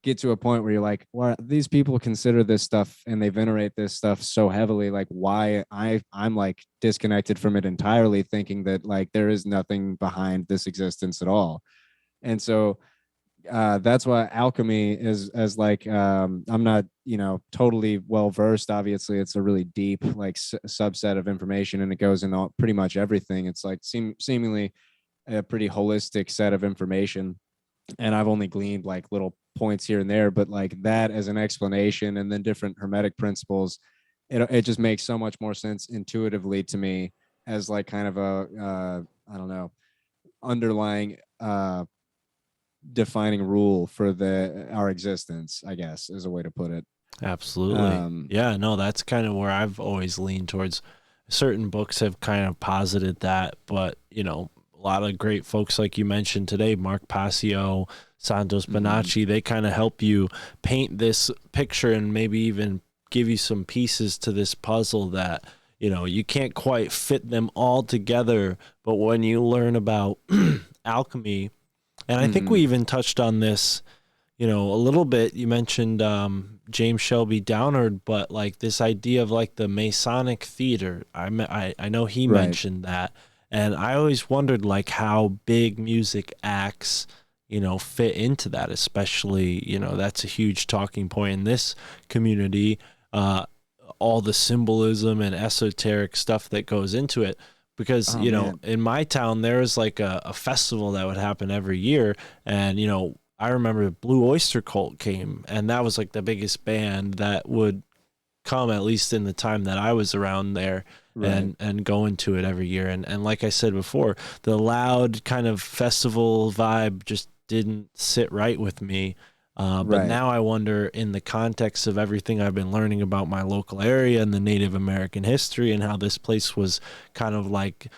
get to a point where you're like, well, these people consider this stuff and they venerate this stuff so heavily, like why I'm like disconnected from it entirely, thinking that like there is nothing behind this existence at all. And so that's why alchemy is as like I'm not totally well versed, obviously it's a really deep like subset of information, and it goes in all, pretty much everything. It's like seemingly a pretty holistic set of information, and I've only gleaned like little points here and there, but like that as an explanation, and then different hermetic principles, it just makes so much more sense intuitively to me as like kind of a I don't know, underlying defining rule for our existence, I guess is a way to put it. Absolutely. Yeah, no, that's kind of where I've always leaned towards. Certain books have kind of posited that, but a lot of great folks like you mentioned today, Mark Passio, Santos Bonacci, they kind of help you paint this picture and maybe even give you some pieces to this puzzle that, you can't quite fit them all together. But when you learn about alchemy, and I think we even touched on this, a little bit, you mentioned James Shelby Downard, but like this idea of like the Masonic theater, I know he Right. mentioned that, and I always wondered like how big music acts, fit into that, especially, that's a huge talking point in this community, all the symbolism and esoteric stuff that goes into it. Because, Oh man. in my town, there was like a festival that would happen every year. And, I remember Blue Oyster Cult came, and that was like the biggest band that would come, at least in the time that I was around there, Right. and go into it every year. And like I said before, the loud kind of festival vibe just didn't sit right with me. But Right. now I wonder, in the context of everything I've been learning about my local area and the Native American history and how this place was kind of like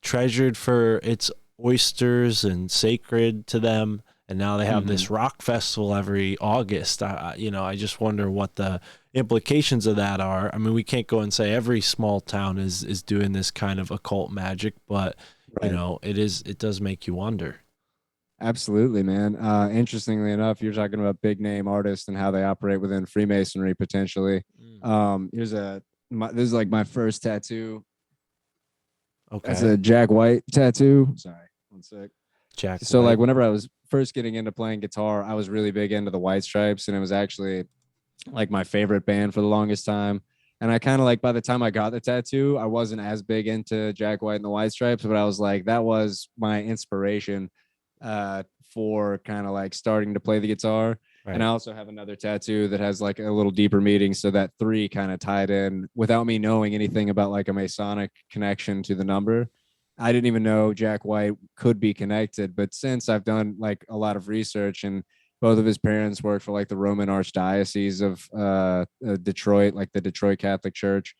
treasured for its oysters and sacred to them, and now they have Hmm. this rock festival every August. I just wonder what the implications of that are. I mean, we can't go and say every small town is doing this kind of occult magic, but Right. it does make you wonder. Absolutely, man. Interestingly enough, you're talking about big name artists and how they operate within Freemasonry potentially. Mm. This is like my first tattoo. That's Okay, a Jack White tattoo. Sorry, one sec. Jack So like White. whenever I was first getting into playing guitar, I was really big into the White Stripes, and it was actually like my favorite band for the longest time. And I kind of like by the time I got the tattoo, I wasn't as big into Jack White and the White Stripes, but I was like, that was my inspiration for kind of like starting to play the guitar. And I Right. also have another tattoo that has like a little deeper meaning. So that three kind of tied in without me knowing anything about like a Masonic connection to the number. I didn't even know Jack White could be connected. But since I've done like a lot of research, and both of his parents worked for like the Roman Archdiocese of Detroit, like the Detroit Catholic Church.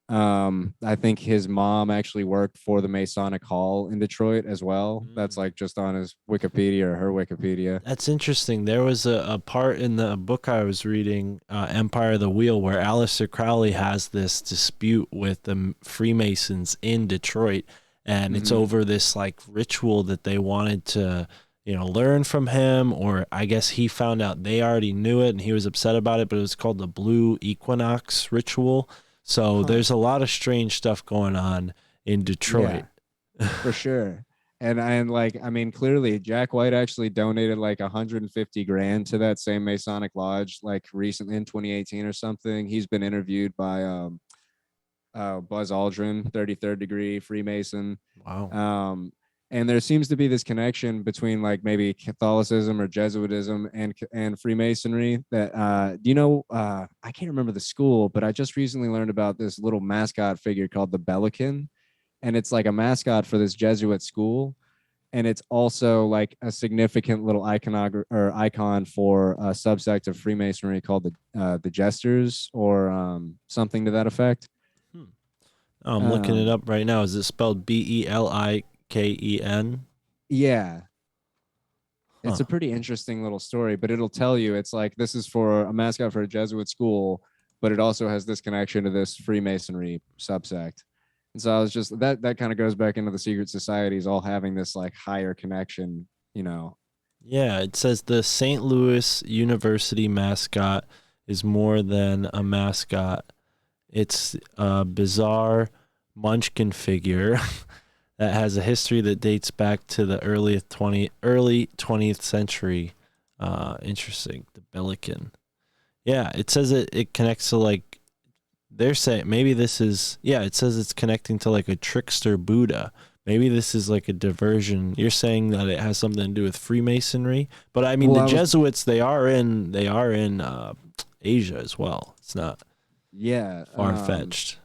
I think his mom actually worked for the Masonic Hall in Detroit as well. That's Mm. like just on his Wikipedia or her Wikipedia. That's interesting. There was a part in the book I was reading, Empire of the Wheel, where Aleister Crowley has this dispute with the Freemasons in Detroit, and it's Mm-hmm. over this like ritual that they wanted to, learn from him, or I guess he found out they already knew it and he was upset about it, but it was called the Blue Equinox ritual. So Huh. there's a lot of strange stuff going on in Detroit. Yeah, for sure. And like I mean, clearly Jack White actually donated like 150 grand to that same Masonic lodge like recently in 2018 or something. He's been interviewed by Buzz Aldrin, 33rd degree Freemason. Wow. Um, and there seems to be this connection between like maybe Catholicism or Jesuitism and Freemasonry. That do you know? I can't remember the school, but I just recently learned about this little mascot figure called the Belican, and it's like a mascot for this Jesuit school. And it's also like a significant little icon for a subsect of Freemasonry called the Jesters, or something to that effect. Hmm. I'm looking it Um, up right now. Is it spelled Beliken? yeah, it's Huh. a pretty interesting little story, but it'll tell you it's like this is for a mascot for a Jesuit school, but it also has this connection to this Freemasonry subsect. And so I was just that kind of goes back into the secret societies all having this like higher connection, you know. Yeah, it says the St. Louis University mascot is more than a mascot. It's a bizarre munchkin figure that has a history that dates back to the early 20th century. Interesting. The Billiken. Yeah, it says it connects to like they're saying maybe this is yeah, it says it's connecting to like a trickster Buddha. Maybe this is like a diversion. You're saying that it has something to do with Freemasonry, but I mean Well, the I was Jesuits they are in Asia as well. It's not yeah, far fetched.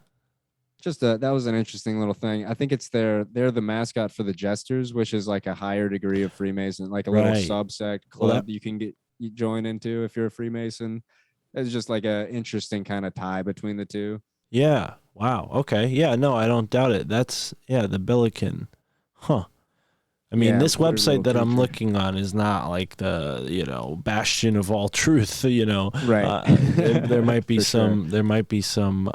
just that was an interesting little thing. I think it's they're the mascot for the Jesters, which is like a higher degree of Freemason, like a little Right. subsect Well, that club you join into if you're a Freemason. It's just like a interesting kind of tie between the two. yeah. Wow. Okay. Yeah. No, I don't doubt it. That's yeah, the Billiken. Huh. I mean, Yeah, this weird website little that I'm creature. looking on is not like the bastion of all truth. Right. There might be For sure. some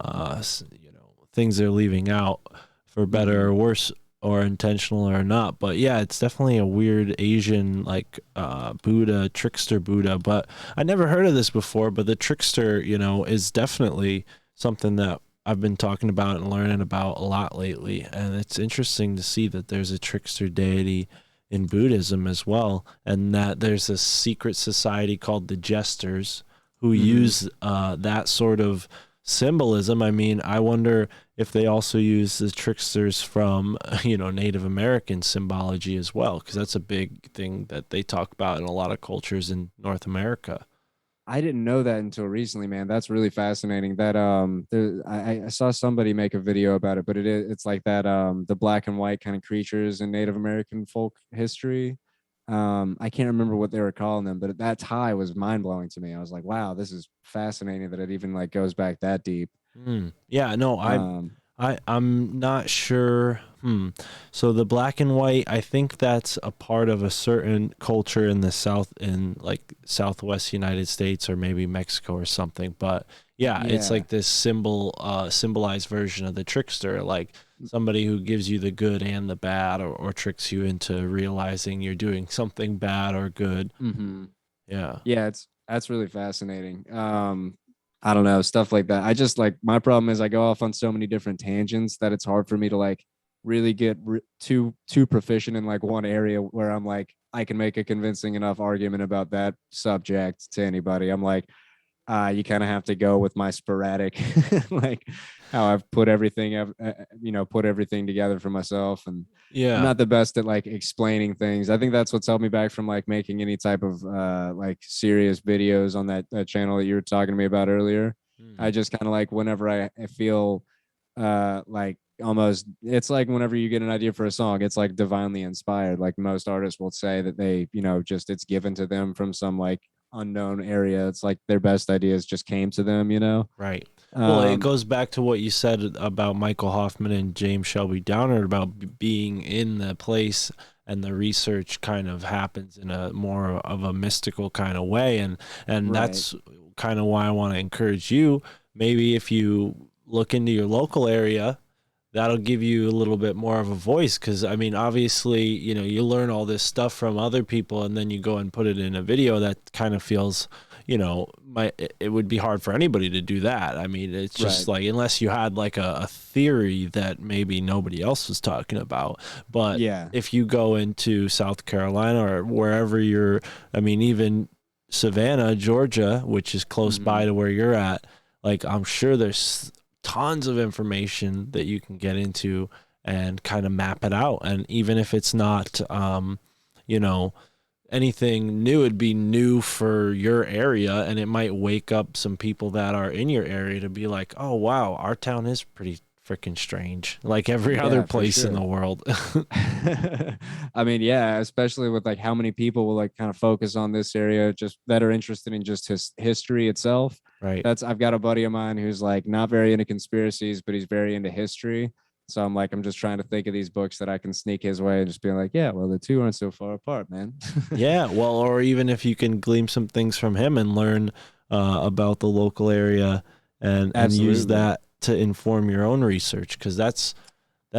things they're leaving out for better Hmm. or worse or intentional or not. But yeah, it's definitely a weird Asian like Buddha, trickster Buddha. But I never heard of this before, but the trickster, is definitely something that I've been talking about and learning about a lot lately. And it's interesting to see that there's a trickster deity in Buddhism as well, and that there's a secret society called the Jesters who use that sort of symbolism. I mean, I wonder if they also use the tricksters from, Native American symbology as well, because that's a big thing that they talk about in a lot of cultures in North America. I didn't know that until recently, man. That's really fascinating. That I saw somebody make a video about it, but it's like that the black and white kind of creatures in Native American folk history. I can't remember what they were calling them, but that tie was mind blowing to me. I was like, wow, this is fascinating that it even like goes back that deep. Yeah, no, Um, I'm not sure. So the black and white, I think that's a part of a certain culture in the South, in like Southwest United States or maybe Mexico or something. But yeah, it's yeah. like this symbolized version of the trickster, like somebody who gives you the good and the bad, or tricks you into realizing you're doing something bad or good. hmm Yeah. Yeah, it's that's really fascinating. I don't know, stuff like that. I just like my problem is I go off on so many different tangents that it's hard for me to like really get too proficient in like one area where I'm like I can make a convincing enough argument about that subject to anybody. I'm like, you kind of have to go with my sporadic, like how I've put everything, put everything together for myself. And I'm Yeah. not the best at like explaining things. I think that's what's held me back from like making any type of like serious videos on that channel that you were talking to me about earlier. I Mhm. just kind of like whenever I feel like almost it's like whenever you get an idea for a song, it's like divinely inspired. Like most artists will say that they, just it's given to them from some like unknown area. It's like their best ideas just came to them. Right. Well, it Um, goes back to what you said about Michael Hoffman and James Shelby Downard about being in the place, and the research kind of happens in a more of a mystical kind of way, and right. that's kind of why I want to encourage you. Maybe if you look into your local area, that'll give you a little bit more of a voice, because I mean, obviously, you learn all this stuff from other people and then you go and put it in a video. That kind of feels, it would be hard for anybody to do that. I mean, it's just Right. like, unless you had like a theory that maybe nobody else was talking about. But Yeah. if you go into South Carolina or wherever you're, I mean, even Savannah, Georgia, which is close by hmm to where you're at, like, I'm sure there's tons of information that you can get into and kind of map it out. And even if it's not, you know, anything new, it'd be new for your area, and it might wake up some people that are in your area to be like, oh, wow, our town is pretty freaking strange, like every other Yeah, for place in the sure. world. I mean, yeah, especially with like how many people will like kind of focus on this area just that are interested in just his history itself. Right. That's I've got a buddy of mine who's like not very into conspiracies, but he's very into history. So I'm like, I'm just trying to think of these books that I can sneak his way and just be like, yeah, well, the two aren't so far apart, man. Yeah, well, or even if you can glean some things from him and learn about the local area, and use Absolutely. that to inform your own research, because that's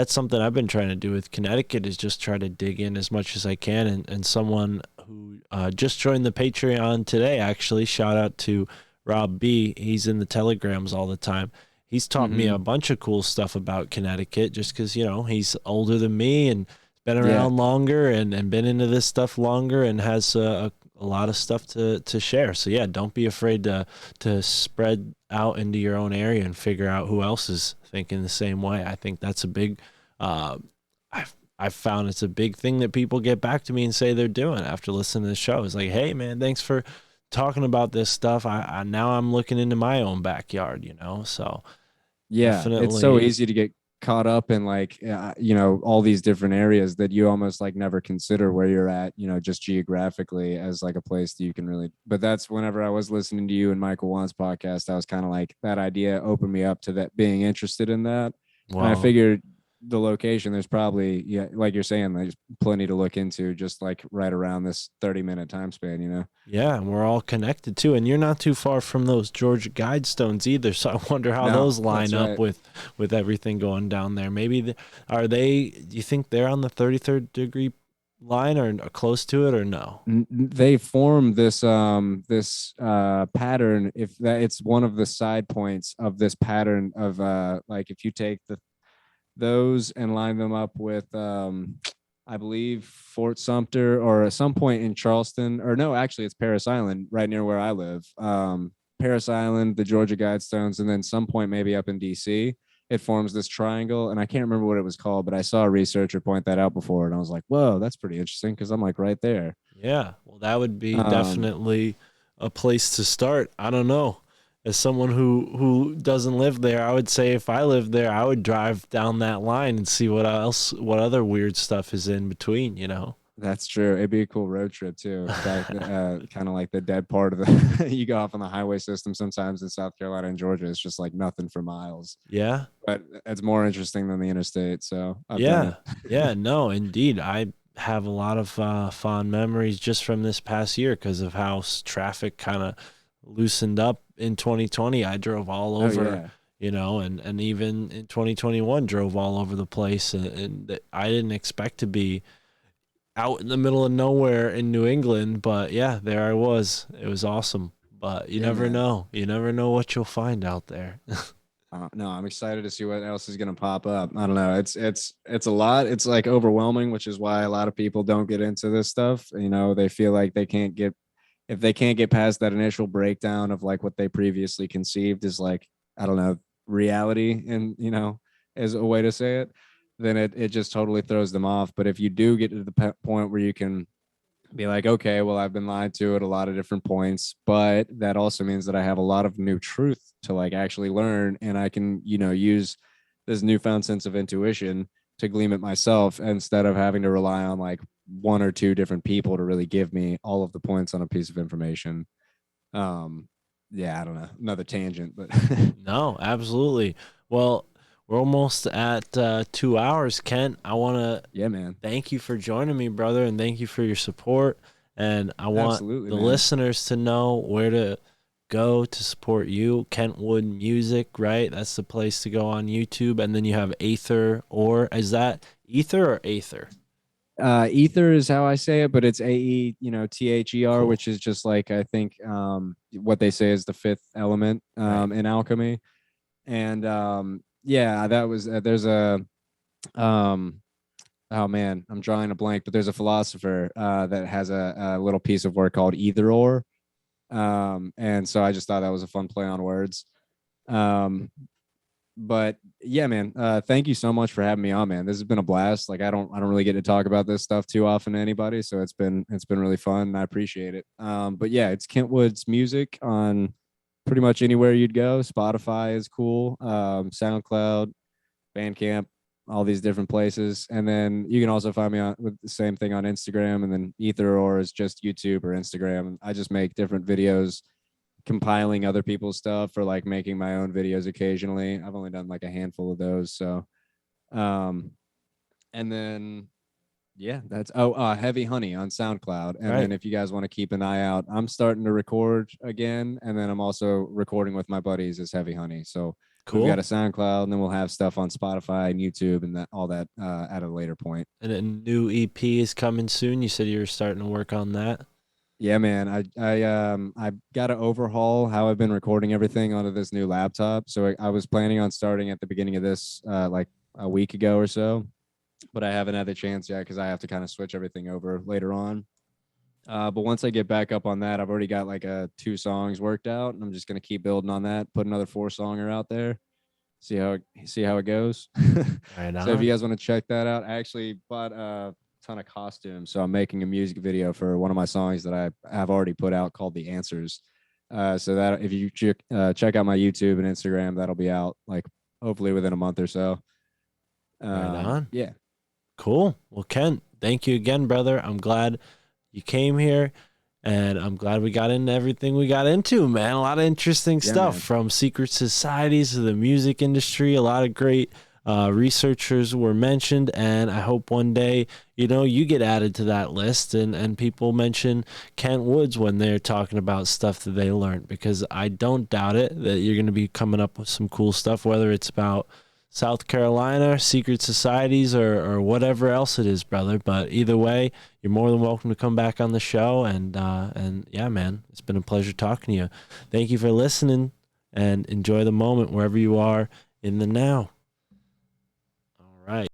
something I've been trying to do with Connecticut, is just try to dig in as much as I can. And someone who just joined the Patreon today, actually, shout out to Rob B. He's in the telegrams all the time. He's taught me a hmm bunch of cool stuff about Connecticut, just because, he's older than me and been Yeah. around longer, and been into this stuff longer, and has a lot of stuff to share. So yeah, don't be afraid to spread out into your own area and figure out who else is thinking the same way. I think that's a big, uh, I've found it's a big thing that people get back to me and say they're doing after listening to the show. It's like, hey man, thanks for talking about this stuff. I now I'm looking into my own backyard. So Yeah, it's so definitely. easy to get caught up in like all these different areas that you almost like never consider where you're at, just geographically as like a place that you can really. But that's whenever I was listening to you and Michael Wan's podcast, I was kind of like that idea opened me up to that being interested in that, and I Well, figured the location, there's probably, yeah, like you're saying, there's plenty to look into just like right around this 30-minute time span, you know? Yeah, and we're all connected too. And you're not too far from those Georgia Guidestones either. So I wonder how those No, line that's up right. with everything going down there. Maybe are they? Do you think they're on the 33rd degree line or close to it or no? They form this pattern, if that it's one of the side points of this pattern of like if you take those and line them up with I believe Fort Sumter or at some point in Charleston, or no, actually it's Paris Island right near where I live. Paris Island, the Georgia Guidestones, and then some point maybe up in DC. It forms this triangle, and I can't remember what it was called, but I saw a researcher point that out before, and I was like, "Whoa, that's pretty interesting," because I'm like right there. Yeah, well, that would be Um, definitely a place to start. I don't know. As someone who doesn't live there, I would say if I lived there, I would drive down that line and see what other weird stuff is in between, you know. That's true. It'd be a cool road trip too. Back, kind of like the dead part of the. You go off on the highway system sometimes in South Carolina and Georgia. It's just like nothing for miles, Yeah. but it's more interesting than the interstate. So I've done Yeah. it. Yeah, no, indeed. I have a lot of fond memories just from this past year because of how traffic kind of loosened up in 2020. I drove all Oh over, yeah, you know, and even in 2021 drove all over the place, and I didn't expect to be out in the middle of nowhere in New England, but yeah, there I was. It was awesome. But you yeah, never man. know. You never know what you'll find out there. No, I'm excited to see what else is gonna pop up. I don't know. It's a lot. It's like overwhelming, which is why a lot of people don't get into this stuff. You know, they feel like they can't get if they can't get past that initial breakdown of like what they previously conceived is like, I don't know, reality, and as a way to say it, then it just totally throws them off. But if you do get to the point where you can be like, okay, well, I've been lied to at a lot of different points, but that also means that I have a lot of new truth to like actually learn, and I can, use this newfound sense of intuition to glean it myself instead of having to rely on like one or two different people to really give me all of the points on a piece of information. Um, yeah, I don't know, another tangent, but No, absolutely. Well, we're almost at 2 hours, Kent. I want to yeah, man, thank you for joining me, brother, and thank you for your support. And I want absolutely, the man. listeners to know where to go to support you. Kentwood Music, right? That's the place to go on YouTube. And then you have Aether, or is that Ether or Aether? Ether is how I say it, but it's AE, THER, Cool. which is just like I think what they say is the fifth element Right. in alchemy. And yeah, that was there's a um oh man, I'm drawing a blank, but there's a philosopher that has a little piece of work called Either Or. And so I just thought that was a fun play on words. Um but yeah, man, thank you so much for having me on, man. This has been a blast. Like I don't really get to talk about this stuff too often to anybody, so it's been really fun, and I appreciate it. But yeah, it's Kentwood's music on pretty much anywhere you'd go. Spotify is cool, SoundCloud, Bandcamp, all these different places. And then you can also find me on with the same thing on Instagram, and then Ether or is just YouTube or Instagram. I just make different videos compiling other people's stuff or like making my own videos occasionally. I've only done like a handful of those. So um and then yeah, that's Heavy Honey on SoundCloud. And then Right. if you guys want to keep an eye out, I'm starting to record again. And then I'm also recording with my buddies as Heavy Honey. So we've got Cool. a SoundCloud, and then we'll have stuff on Spotify and YouTube and that all that at a later point. And a new EP is coming soon. You said you were starting to work on that. Yeah, man. I got to overhaul how I've been recording everything onto this new laptop. So I was planning on starting at the beginning of this like a week ago or so, but I haven't had the chance yet because I have to kind of switch everything over later on. But once I get back up on that, I've already got like two songs worked out, and I'm just gonna keep building on that. Put another four-songer out there, see how it goes. Right So if you on. guys want to check that out, I actually bought a ton of costumes, so I'm making a music video for one of my songs that I have already put out called "The Answers." So that if you check out my YouTube and Instagram, that'll be out like hopefully within a month or so. Right on. Yeah, Cool. Well, Kent, thank you again, brother. I'm glad you came here, and I'm glad we got into everything we got into, man. A lot of interesting yeah, stuff man. from secret societies to the music industry. A lot of great researchers were mentioned, and I hope one day, you get added to that list and people mention Kent Woods when they're talking about stuff that they learned, because I don't doubt it that you're going to be coming up with some cool stuff, whether it's about South Carolina, secret societies, or whatever else it is, brother. But either way, you're more than welcome to come back on the show. And yeah, man, it's been a pleasure talking to you. Thank you for listening, and enjoy the moment wherever you are in the now. All right.